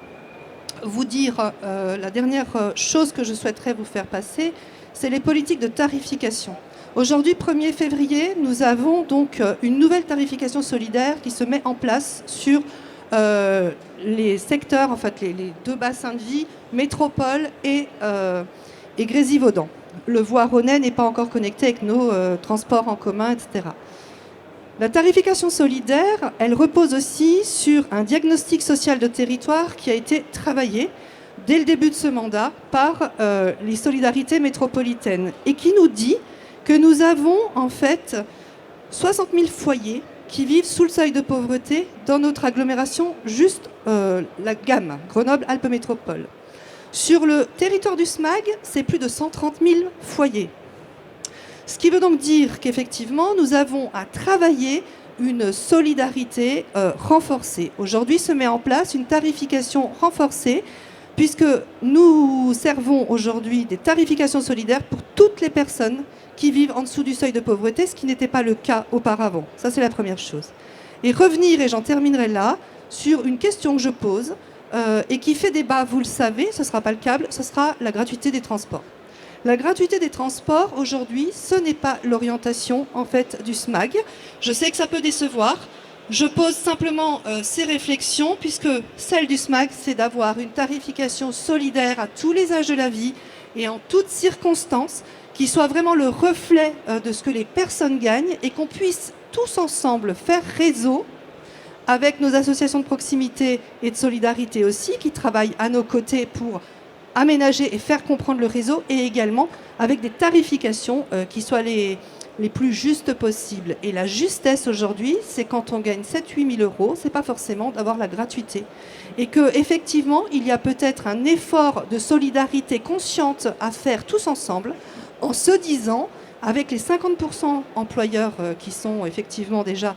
vous dire la dernière chose que je souhaiterais vous faire passer, c'est les politiques de tarification. Aujourd'hui, 1er février, nous avons donc une nouvelle tarification solidaire qui se met en place sur les secteurs, en fait les 2 bassins de vie, métropole et Grésivaudan. Le Voironnais n'est pas encore connecté avec nos transports en commun, etc. La tarification solidaire, elle repose aussi sur un diagnostic social de territoire qui a été travaillé dès le début de ce mandat par les solidarités métropolitaines et qui nous dit que nous avons en fait 60 000 foyers qui vivent sous le seuil de pauvreté dans notre agglomération, juste la gamme, Grenoble-Alpes-Métropole. Sur le territoire du SMAG, c'est plus de 130 000 foyers. Ce qui veut donc dire qu'effectivement, nous avons à travailler une solidarité renforcée. Aujourd'hui, se met en place une tarification renforcée, puisque nous servons aujourd'hui des tarifications solidaires pour toutes les personnes qui vivent en dessous du seuil de pauvreté, ce qui n'était pas le cas auparavant. Ça, c'est la première chose. Et revenir, et j'en terminerai là, sur une question que je pose, et qui fait débat, vous le savez, ce ne sera pas le câble, ce sera la gratuité des transports. La gratuité des transports, aujourd'hui, ce n'est pas l'orientation en fait, du SMAG. Je sais que ça peut décevoir. Je pose simplement ces réflexions, puisque celle du SMAG, c'est d'avoir une tarification solidaire à tous les âges de la vie et en toutes circonstances, qui soit vraiment le reflet de ce que les personnes gagnent et qu'on puisse tous ensemble faire réseau avec nos associations de proximité et de solidarité aussi, qui travaillent à nos côtés pour aménager et faire comprendre le réseau, et également avec des tarifications qui soient les les plus justes possibles. Et la justesse aujourd'hui, c'est quand on gagne 7-8 000 euros, c'est pas forcément d'avoir la gratuité. Et qu'effectivement, il y a peut-être un effort de solidarité consciente à faire tous ensemble, en se disant, avec les 50% employeurs qui sont effectivement déjà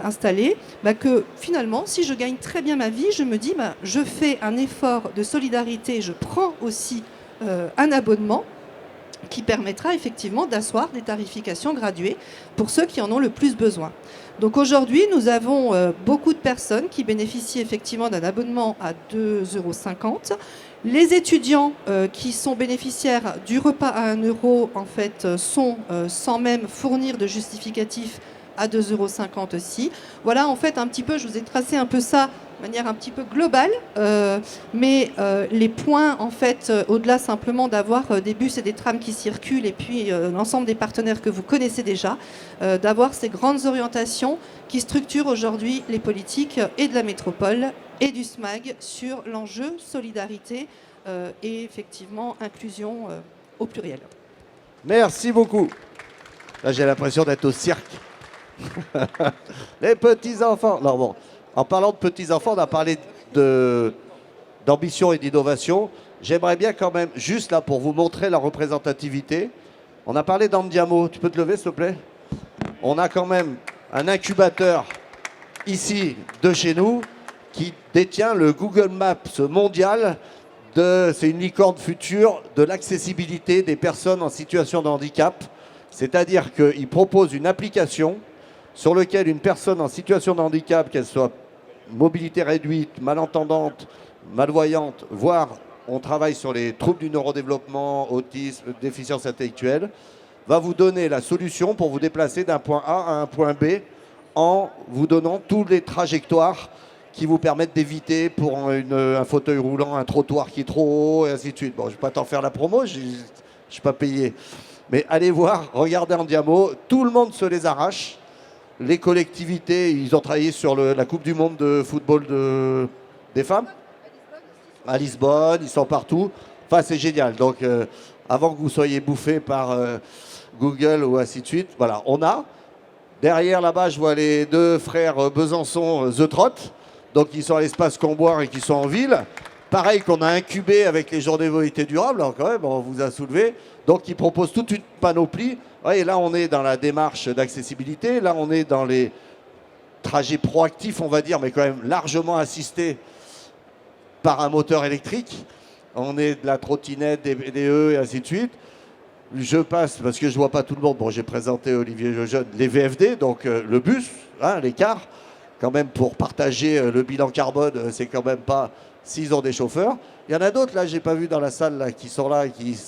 installés, que finalement, si je gagne très bien ma vie, je me dis, je fais un effort de solidarité, je prends aussi un abonnement qui permettra effectivement d'asseoir des tarifications graduées pour ceux qui en ont le plus besoin. Donc aujourd'hui, nous avons beaucoup de personnes qui bénéficient effectivement d'un abonnement à 2,50 €. Les étudiants qui sont bénéficiaires du repas à 1 € en fait sont sans même fournir de justificatif à 2,50 € aussi. Voilà, en fait, un petit peu, je vous ai tracé un peu ça de manière un petit peu globale, mais les points, en fait, au-delà simplement d'avoir des bus et des trams qui circulent, et puis l'ensemble des partenaires que vous connaissez déjà, d'avoir ces grandes orientations qui structurent aujourd'hui les politiques et de la métropole et du SMAG sur l'enjeu solidarité et effectivement inclusion au pluriel. Merci beaucoup. Là, j'ai l'impression d'être au cirque. Les petits-enfants. Non, bon. En parlant de petits-enfants, on a parlé d'ambition et d'innovation. J'aimerais bien quand même, juste là, pour vous montrer la représentativité, on a parlé d'Andiamo. Tu peux te lever, s'il te plaît? On a quand même un incubateur ici, de chez nous, qui détient le Google Maps mondial. C'est une licorne future de l'accessibilité des personnes en situation de handicap. C'est-à-dire qu'il propose une application sur laquelle une personne en situation de handicap, qu'elle soit mobilité réduite, malentendante, malvoyante, voire on travaille sur les troubles du neurodéveloppement, autisme, déficience intellectuelle, va vous donner la solution pour vous déplacer d'un point A à un point B en vous donnant toutes les trajectoires qui vous permettent d'éviter pour un fauteuil roulant un trottoir qui est trop haut et ainsi de suite. Bon, je ne vais pas t'en faire la promo, je ne suis pas payé. Mais allez voir, regardez Andiamo, tout le monde se les arrache. Les collectivités, ils ont travaillé sur la Coupe du Monde de football des femmes. À Lisbonne, ils sont partout. Enfin, c'est génial. Donc, avant que vous soyez bouffés par Google ou ainsi de suite, voilà, on a. Derrière, là-bas, je vois les deux frères Besançon, The Trot. Donc, ils sont à l'espace Comboire et qui sont en ville. Pareil qu'on a incubé avec les journées mobilité durable, alors quand même, on vous a soulevé. Donc, ils proposent toute une panoplie. Et là, on est dans la démarche d'accessibilité. Là, on est dans les trajets proactifs, on va dire, mais quand même largement assistés par un moteur électrique. On est de la trottinette, des BDE et ainsi de suite. Je passe, parce que je ne vois pas tout le monde. Bon, j'ai présenté Olivier Lejeune, les VFD, donc le bus, hein, les cars. Quand même, pour partager le bilan carbone, c'est quand même pas... S'ils ont des chauffeurs. Il y en a d'autres, là, j'ai pas vu dans la salle, là, qui sont là, qui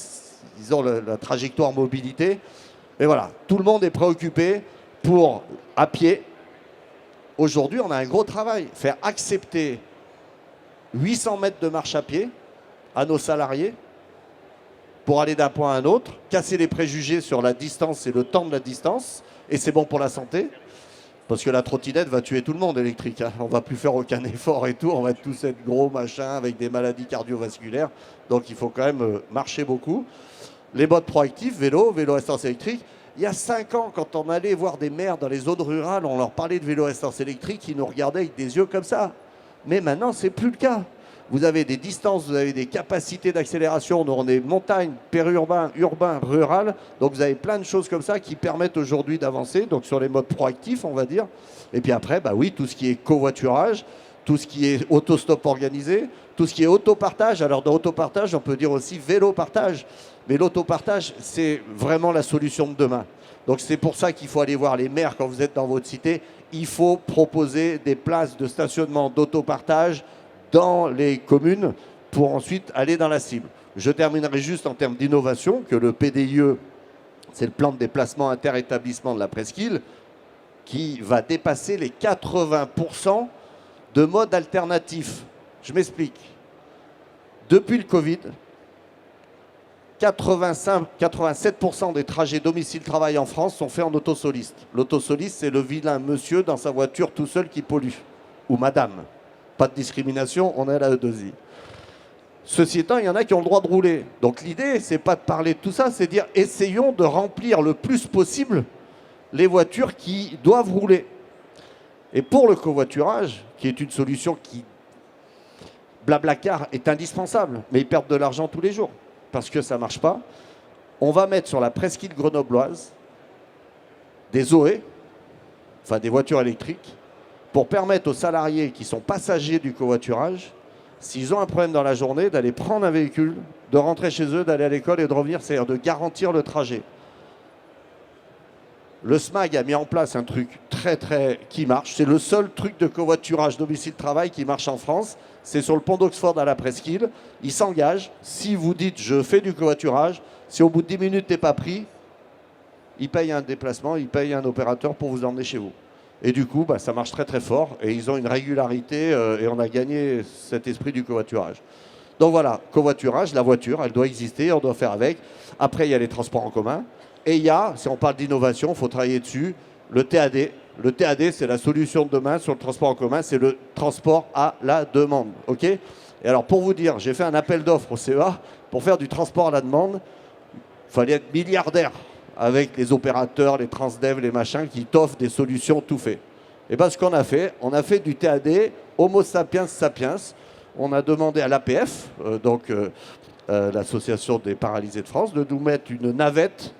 ils ont la trajectoire mobilité. Et voilà, tout le monde est préoccupé pour, à pied. Aujourd'hui, on a un gros travail. Faire accepter 800 mètres de marche à pied à nos salariés pour aller d'un point à un autre, casser les préjugés sur la distance et le temps de la distance. Et c'est bon pour la santé. Parce que la trottinette va tuer tout le monde électrique. Hein. On ne va plus faire aucun effort et tout. On va tous être gros machins avec des maladies cardiovasculaires. Donc il faut quand même marcher beaucoup. Les modes proactifs, vélo assistance électrique. Il y a 5 ans, quand on allait voir des maires dans les zones rurales, on leur parlait de vélo assistance électrique, ils nous regardaient avec des yeux comme ça. Mais maintenant, ce n'est plus le cas. Vous avez des distances, vous avez des capacités d'accélération. On est montagne, périurbain, urbain, rural. Donc vous avez plein de choses comme ça qui permettent aujourd'hui d'avancer. Donc sur les modes proactifs, on va dire. Et puis après, bah oui, tout ce qui est covoiturage, tout ce qui est autostop organisé, tout ce qui est autopartage. Alors dans autopartage, on peut dire aussi vélo-partage. Mais l'autopartage, c'est vraiment la solution de demain. Donc c'est pour ça qu'il faut aller voir les maires quand vous êtes dans votre cité. Il faut proposer des places de stationnement d'autopartage dans les communes pour ensuite aller dans la cible. Je terminerai juste en termes d'innovation, que le PDIE, c'est le plan de déplacement inter-établissement de la presqu'île, qui va dépasser les 80% de modes alternatifs. Je m'explique. Depuis le Covid, 87% des trajets domicile-travail en France sont faits en autosoliste. L'autosoliste, c'est le vilain monsieur dans sa voiture tout seul qui pollue. Ou madame. Pas de discrimination, on est à la E2I. Ceci étant, il y en a qui ont le droit de rouler. Donc l'idée, c'est pas de parler de tout ça, c'est de dire essayons de remplir le plus possible les voitures qui doivent rouler. Et pour le covoiturage, qui est une solution qui, Blablacar, est indispensable, mais ils perdent de l'argent tous les jours parce que ça ne marche pas. On va mettre sur la presqu'île grenobloise des Zoé, enfin des voitures électriques, pour permettre aux salariés qui sont passagers du covoiturage, s'ils ont un problème dans la journée, d'aller prendre un véhicule, de rentrer chez eux, d'aller à l'école et de revenir, c'est-à-dire de garantir le trajet. Le SMAG a mis en place un truc qui marche. C'est le seul truc de covoiturage domicile-travail qui marche en France. C'est sur le pont d'Oxford à la presqu'île. Il s'engage. Si vous dites je fais du covoiturage, si au bout de 10 minutes t'es pas pris, il paye un déplacement, il paye un opérateur pour vous emmener chez vous. Et du coup, ça marche très fort. Et ils ont une régularité et on a gagné cet esprit du covoiturage. Donc voilà, covoiturage, la voiture, elle doit exister, on doit faire avec. Après, il y a les transports en commun. Et il y a, si on parle d'innovation, il faut travailler dessus, le TAD. Le TAD, c'est la solution de demain sur le transport en commun, c'est le transport à la demande. Ok ? Et alors, pour vous dire, j'ai fait un appel d'offres au CEA pour faire du transport à la demande. Il fallait être milliardaire avec les opérateurs, les transdev, les machins qui t'offrent des solutions tout fait. Et bien, ce qu'on a fait, on a fait du TAD Homo sapiens sapiens. On a demandé à l'APF, l'Association des paralysés de France, de nous mettre une navette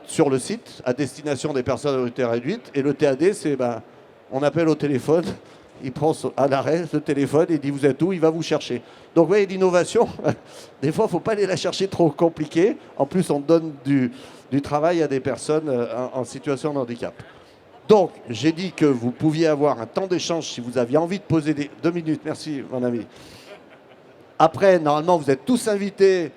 sur le site à destination des personnes à mobilité réduite. Et le TAD, c'est on appelle au téléphone, il prend à l'arrêt le téléphone et il dit vous êtes où, il va vous chercher. Donc vous voyez, l'innovation, des fois il ne faut pas aller la chercher trop compliquée. En plus, on donne du travail à des personnes en situation de handicap. Donc j'ai dit que vous pouviez avoir un temps d'échange si vous aviez envie de poser des... 2 minutes, merci mon ami. Après, normalement, vous êtes tous invités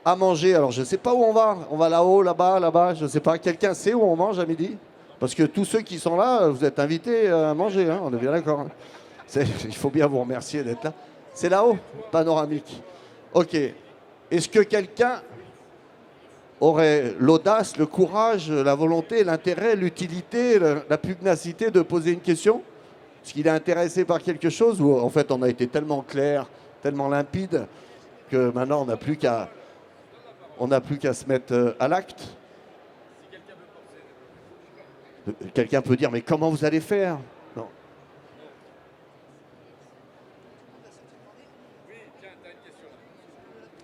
à manger. Alors, je ne sais pas où on va. On va là-haut, là-bas, je ne sais pas. Quelqu'un sait où on mange à midi? Parce que tous ceux qui sont là, vous êtes invités à manger. Hein, on est bien d'accord. Hein. Il faut bien vous remercier d'être là. C'est là-haut, panoramique. OK. Est-ce que quelqu'un aurait l'audace, le courage, la volonté, l'intérêt, l'utilité, la pugnacité de poser une question? Est-ce qu'il est intéressé par quelque chose? Ou en fait, on a été tellement clair, tellement limpide, que maintenant, on n'a plus qu'à se mettre à l'acte. Quelqu'un peut dire, mais comment vous allez faire? Non.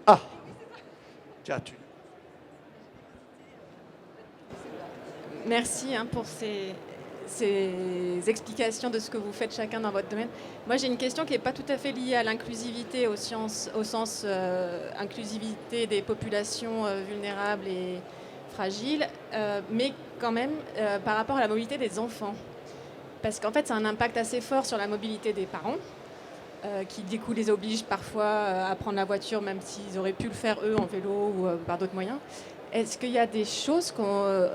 Ah, tiens, Merci pour ces explications de ce que vous faites chacun dans votre domaine. Moi, j'ai une question qui n'est pas tout à fait liée à l'inclusivité au sens inclusivité des populations vulnérables et fragiles, mais quand même par rapport à la mobilité des enfants. Parce qu'en fait, ça a un impact assez fort sur la mobilité des parents, qui du coup les obligent parfois à prendre la voiture, même s'ils auraient pu le faire eux en vélo ou par d'autres moyens. Est-ce qu'il y a des choses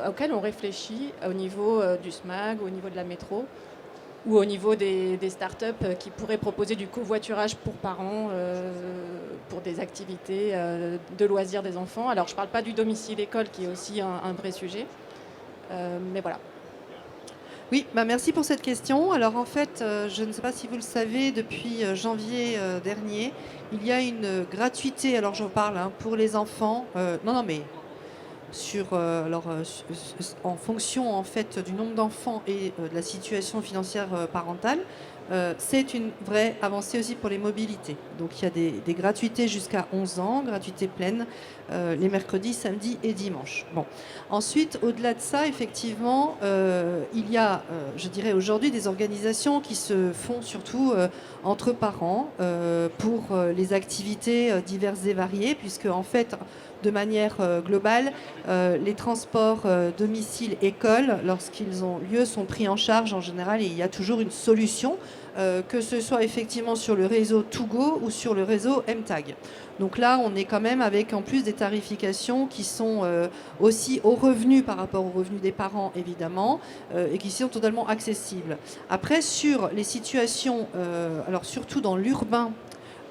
auxquelles on réfléchit au niveau du SMAG, au niveau de la métro, ou au niveau des startups qui pourraient proposer du covoiturage pour parents, pour des activités de loisirs des enfants? Alors, je ne parle pas du domicile-école, qui est aussi un vrai sujet, mais voilà. Oui, merci pour cette question. Alors en fait, je ne sais pas si vous le savez, depuis janvier dernier, il y a une gratuité, alors je parle pour les enfants, en fonction en fait du nombre d'enfants et de la situation financière parentale, c'est une vraie avancée aussi pour les mobilités. Donc il y a des gratuités jusqu'à 11 ans, gratuité pleine, les mercredis, samedis et dimanches. Bon. Ensuite, au-delà de ça, effectivement, il y a, je dirais aujourd'hui, des organisations qui se font surtout entre parents pour les activités diverses et variées, puisque en fait, de manière globale, les transports domicile-école, lorsqu'ils ont lieu, sont pris en charge en général et il y a toujours une solution, que ce soit effectivement sur le réseau Tougo ou sur le réseau MTAG. Donc là, on est quand même avec en plus des tarifications qui sont aussi aux revenus par rapport aux revenus des parents, évidemment, et qui sont totalement accessibles. Après, sur les situations, alors surtout dans l'urbain,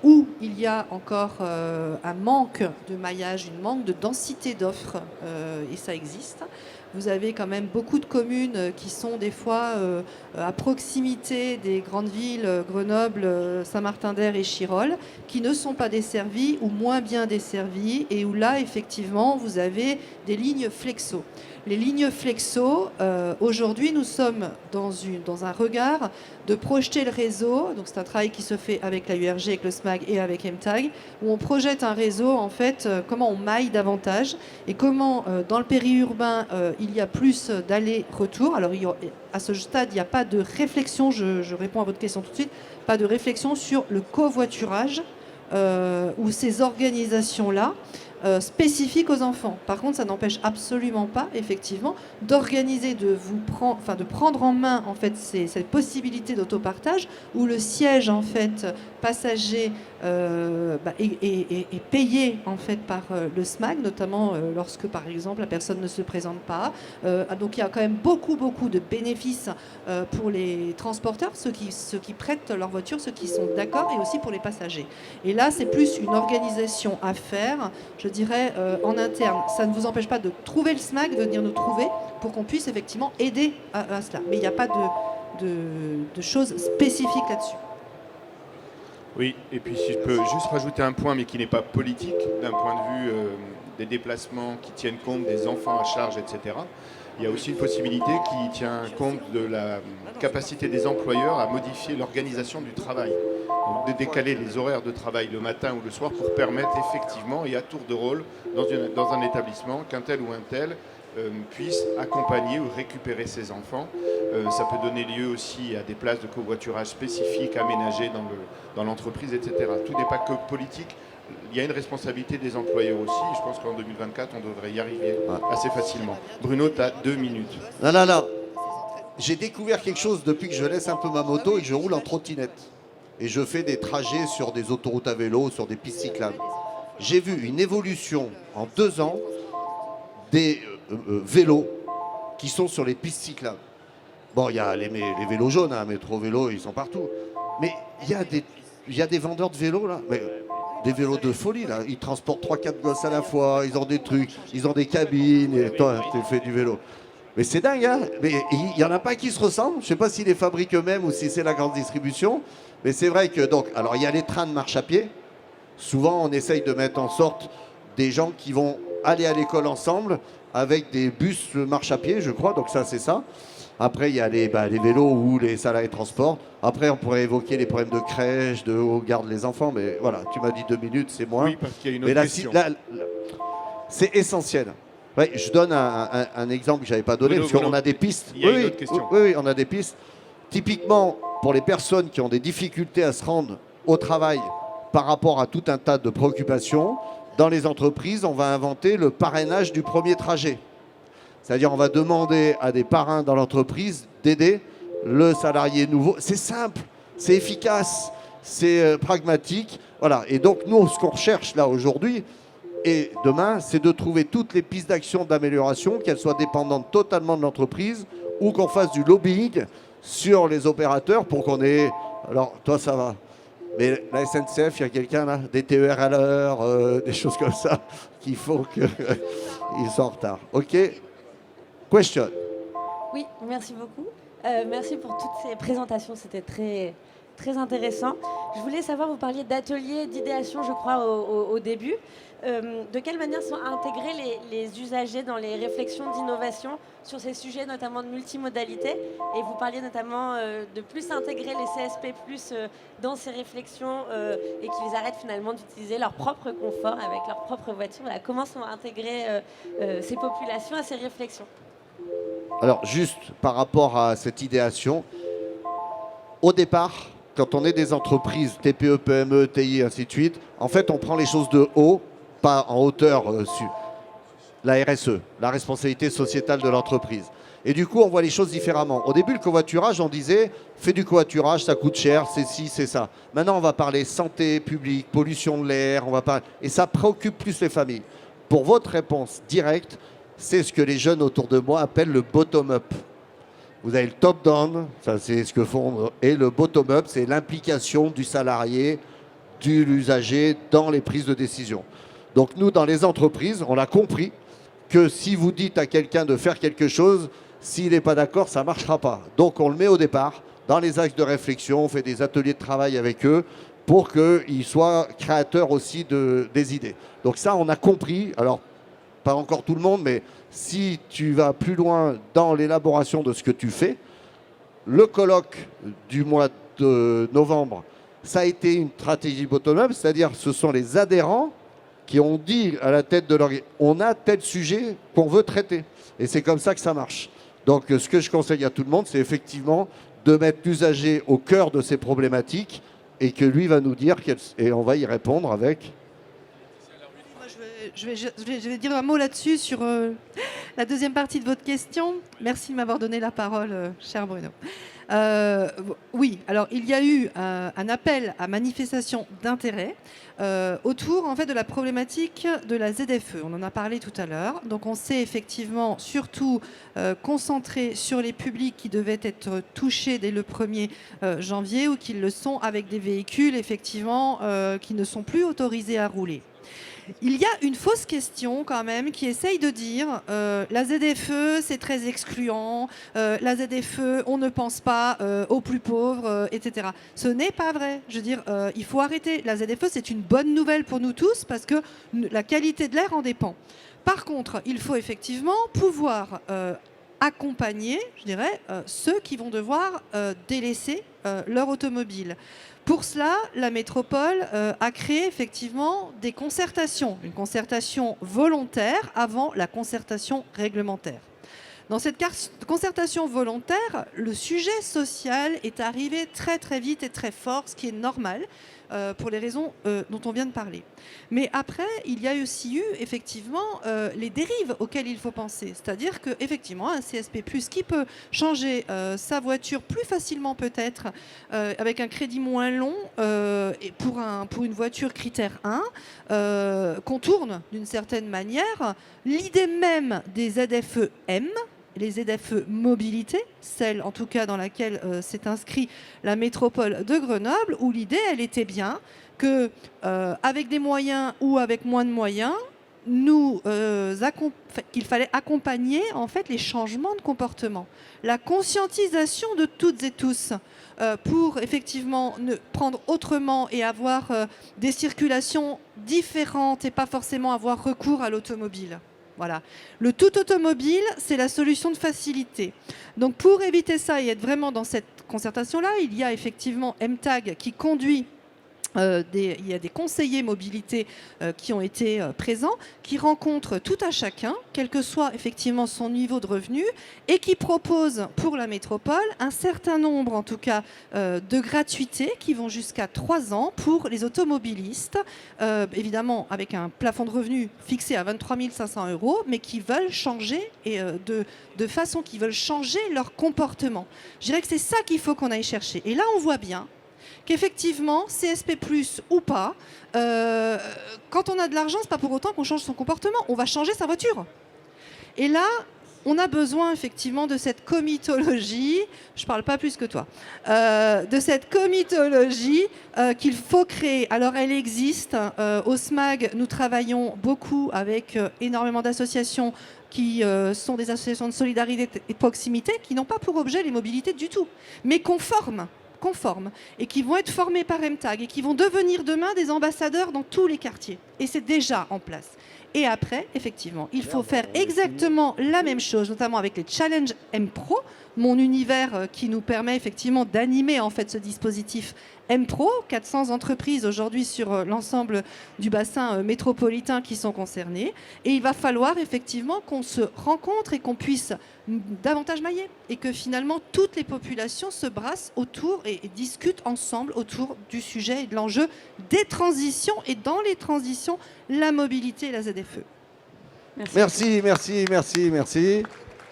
où il y a encore un manque de maillage, un manque de densité d'offres, et ça existe, Vous avez quand même beaucoup de communes qui sont des fois à proximité des grandes villes, Grenoble, Saint-Martin-d'Air et Chirol, qui ne sont pas desservies ou moins bien desservies, et où là, effectivement, vous avez des lignes flexo. Les lignes flexo, aujourd'hui, nous sommes dans un regard de projeter le réseau. Donc, c'est un travail qui se fait avec la URG, avec le SMAG et avec MTAG, où on projette un réseau, en fait, comment on maille davantage et comment, dans le périurbain, il y a plus d'allers-retours. Alors, à ce stade, il n'y a pas de réflexion, je réponds à votre question tout de suite, pas de réflexion sur le covoiturage ou ces organisations-là. Spécifique aux enfants. Par contre, ça n'empêche absolument pas, effectivement, d'organiser, de prendre en main en fait cette possibilité d'autopartage où le siège en fait passager est payé en fait par le SMAG, notamment lorsque par exemple la personne ne se présente pas. Donc il y a quand même beaucoup de bénéfices pour les transporteurs, ceux qui prêtent leur voiture, ceux qui sont d'accord, et aussi pour les passagers. Et là, c'est plus une organisation à faire, je dirais, en interne. Ça ne vous empêche pas de trouver le SMAG, de venir nous trouver pour qu'on puisse effectivement aider à cela. Mais il n'y a pas de choses spécifiques là-dessus. Oui, et puis si je peux juste rajouter un point, mais qui n'est pas politique, d'un point de vue des déplacements qui tiennent compte des enfants à charge, etc. Il y a aussi une possibilité qui tient compte de la capacité des employeurs à modifier l'organisation du travail. Donc de décaler les horaires de travail le matin ou le soir pour permettre effectivement, et à tour de rôle, dans un établissement, qu'un tel ou un tel puisse accompagner ou récupérer ses enfants. Ça peut donner lieu aussi à des places de covoiturage spécifiques aménagées dans l'entreprise, etc. Tout n'est pas que politique. Il y a une responsabilité des employeurs aussi. Je pense qu'en 2024, on devrait y arriver assez facilement. Bruno, tu as 2 minutes. Non. J'ai découvert quelque chose depuis que je laisse un peu ma moto et que je roule en trottinette. Et je fais des trajets sur des autoroutes à vélo, sur des pistes cyclables. J'ai vu une évolution en 2 ans des vélos qui sont sur les pistes cyclables. Bon, il y a les vélos jaunes, hein, métro vélo, ils sont partout. Mais il y a des vendeurs de vélos là. Mais, des vélos de folie là. Ils transportent 3-4 gosses à la fois, ils ont des trucs, ils ont des cabines. Et toi, tu fais du vélo. Mais c'est dingue, hein. Mais il n'y en a pas qui se ressemblent. Je ne sais pas s'ils les fabriquent eux-mêmes ou si c'est la grande distribution. Mais c'est vrai que donc, alors il y a les trains de marche à pied. Souvent, on essaye de mettre en sorte des gens qui vont aller à l'école ensemble avec des bus marche à pied, je crois. Donc ça, c'est ça. Après, il y a les vélos ou les salariés de transport. Après, on pourrait évoquer les problèmes de crèche, de où on garde les enfants. Mais voilà, tu m'as dit 2 minutes, c'est moins. Oui, parce qu'il y a une autre question. C'est essentiel. Ouais, je donne un exemple que je n'avais pas donné, parce qu'on a des pistes. Il y a une autre question. Oui, on a des pistes. Typiquement, pour les personnes qui ont des difficultés à se rendre au travail par rapport à tout un tas de préoccupations, dans les entreprises, on va inventer le parrainage du premier trajet. C'est-à-dire on va demander à des parrains dans l'entreprise d'aider le salarié nouveau. C'est simple, c'est efficace, c'est pragmatique. Voilà. Et donc nous, ce qu'on recherche là aujourd'hui et demain, c'est de trouver toutes les pistes d'action d'amélioration, qu'elles soient dépendantes totalement de l'entreprise ou qu'on fasse du lobbying sur les opérateurs pour qu'on ait... Alors toi ça va. Mais la SNCF, il y a quelqu'un là, des TER à l'heure, des choses comme ça, qu'il faut qu'ils soient en retard. OK. Question. Oui, merci beaucoup. Merci pour toutes ces présentations, c'était très intéressant. Je voulais savoir, vous parliez d'ateliers d'idéation, je crois, au début. De quelle manière sont intégrés les usagers dans les réflexions d'innovation sur ces sujets, notamment de multimodalité? Et vous parliez notamment de plus intégrer les CSP+, dans ces réflexions et qu'ils arrêtent finalement d'utiliser leur propre confort avec leur propre voiture. Voilà, comment sont intégrées ces populations à ces réflexions? Alors, juste par rapport à cette idéation, au départ, quand on est des entreprises TPE, PME, TI, ainsi de suite, en fait, on prend les choses de haut, pas en hauteur la RSE, la responsabilité sociétale de l'entreprise. Et du coup, on voit les choses différemment. Au début, le covoiturage, on disait, fais du covoiturage, ça coûte cher, c'est ci, c'est ça. Maintenant, on va parler santé publique, pollution de l'air, et ça préoccupe plus les familles. Pour votre réponse directe, c'est ce que les jeunes autour de moi appellent le bottom-up. Vous avez le top-down, ça c'est ce que font, et le bottom-up, c'est l'implication du salarié, de l'usager dans les prises de décision. Donc nous, dans les entreprises, on a compris que si vous dites à quelqu'un de faire quelque chose, s'il n'est pas d'accord, ça ne marchera pas. Donc on le met au départ, dans les axes de réflexion, on fait des ateliers de travail avec eux pour qu'ils soient créateurs aussi des idées. Donc ça, on a compris, alors pas encore tout le monde, mais si tu vas plus loin dans l'élaboration de ce que tu fais, le colloque du mois de novembre, ça a été une stratégie bottom-up, c'est-à-dire ce sont les adhérents qui ont dit à la tête de l'organisation, on a tel sujet qu'on veut traiter. Et c'est comme ça que ça marche. Donc ce que je conseille à tout le monde, c'est effectivement de mettre l'usager au cœur de ces problématiques et que lui va nous dire, et on va y répondre avec... Je vais dire un mot là-dessus sur la deuxième partie de votre question. Merci de m'avoir donné la parole, cher Bruno. Oui, alors il y a eu un appel à manifestation d'intérêt autour en fait de la problématique de la ZFE. On en a parlé tout à l'heure. Donc on s'est effectivement surtout concentré sur les publics qui devaient être touchés dès le 1er janvier ou qui le sont avec des véhicules effectivement qui ne sont plus autorisés à rouler. Il y a une fausse question quand même qui essaye de dire la ZFE c'est très excluant, la ZFE on ne pense pas aux plus pauvres, etc. Ce n'est pas vrai. Je veux dire, il faut arrêter. La ZFE c'est une bonne nouvelle pour nous tous parce que la qualité de l'air en dépend. Par contre, il faut effectivement pouvoir accompagner, je dirais, ceux qui vont devoir délaisser leur automobile. Pour cela, la métropole a créé effectivement des concertations, une concertation volontaire avant la concertation réglementaire. Dans cette concertation volontaire, le sujet social est arrivé très très vite et très fort, ce qui est normal pour les raisons dont on vient de parler. Mais après, il y a aussi eu effectivement les dérives auxquelles il faut penser. C'est-à-dire qu'effectivement, un CSP+, qui peut changer sa voiture plus facilement peut-être avec un crédit moins long et pour une voiture critère 1, contourne d'une certaine manière l'idée même des ZFE-M, les ZFE mobilité, celle en tout cas dans laquelle s'est inscrit la métropole de Grenoble, où l'idée, elle était bien que avec des moyens ou avec moins de moyens, qu'il fallait accompagner en fait les changements de comportement, la conscientisation de toutes et tous pour effectivement prendre autrement et avoir des circulations différentes et pas forcément avoir recours à l'automobile. Voilà. Le tout automobile, c'est la solution de facilité. Donc pour éviter ça et être vraiment dans cette concertation-là, il y a effectivement MTAG qui conduit il y a des conseillers mobilité qui ont été présents, qui rencontrent tout à chacun, quel que soit effectivement son niveau de revenu, et qui proposent pour la métropole un certain nombre, en tout cas, de gratuités qui vont jusqu'à 3 ans pour les automobilistes, évidemment avec un plafond de revenu fixé à 23 500 €, mais qui veulent changer et de façon qu'ils veulent changer leur comportement. Je dirais que c'est ça qu'il faut qu'on aille chercher. Et là, on voit bien qu'effectivement, CSP+, ou pas, quand on a de l'argent, c'est pas pour autant qu'on change son comportement, on va changer sa voiture. Et là, on a besoin effectivement de cette comitologie, je parle pas plus que toi, de cette comitologie qu'il faut créer. Alors elle existe, au SMAG, nous travaillons beaucoup avec énormément d'associations qui sont des associations de solidarité et de proximité, qui n'ont pas pour objet les mobilités du tout, mais conformes et qui vont être formés par MTAG et qui vont devenir demain des ambassadeurs dans tous les quartiers. Et c'est déjà en place. Et après, effectivement, il faut faire exactement la même chose, notamment avec les Challenge M-Pro, mon univers qui nous permet effectivement d'animer en fait ce dispositif M-Pro, 400 entreprises aujourd'hui sur l'ensemble du bassin métropolitain qui sont concernées. Et il va falloir effectivement qu'on se rencontre et qu'on puisse davantage mailler et que finalement toutes les populations se brassent autour et discutent ensemble autour du sujet et de l'enjeu des transitions et dans les transitions, la mobilité et la ZFE. Merci.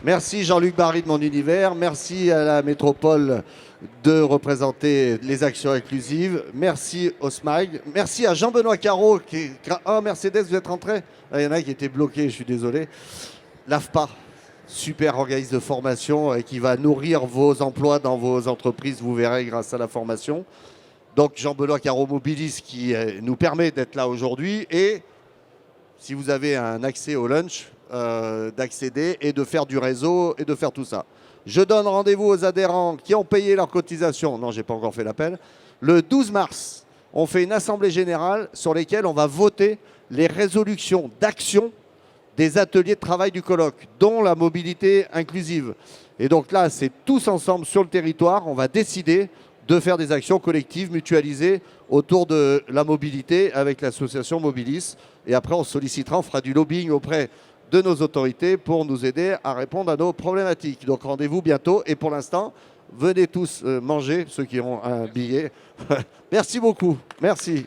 Merci Jean-Luc Barry de mon univers. Merci à la métropole de représenter les actions inclusives. Merci au SMAG. Merci à Jean-Benoît Caro. Mercedes, vous êtes rentré. Il y en a qui étaient bloqués, je suis désolé. L'AFPA, super organisme de formation qui va nourrir vos emplois dans vos entreprises, vous verrez, grâce à la formation. Donc Jean-Benoît Caro Mobilis qui nous permet d'être là aujourd'hui. Et si vous avez un accès au lunch, d'accéder et de faire du réseau et de faire tout ça. Je donne rendez-vous aux adhérents qui ont payé leur cotisation. Non, je n'ai pas encore fait l'appel. Le 12 mars, on fait une assemblée générale sur laquelle on va voter les résolutions d'action des ateliers de travail du colloque, dont la mobilité inclusive. Et donc là, c'est tous ensemble sur le territoire, on va décider de faire des actions collectives mutualisées autour de la mobilité avec l'association Mobilis. Et après, on sollicitera, on fera du lobbying auprès de nos autorités pour nous aider à répondre à nos problématiques. Donc rendez-vous bientôt. Et pour l'instant, venez tous manger, ceux qui auront un billet. Merci beaucoup. Merci.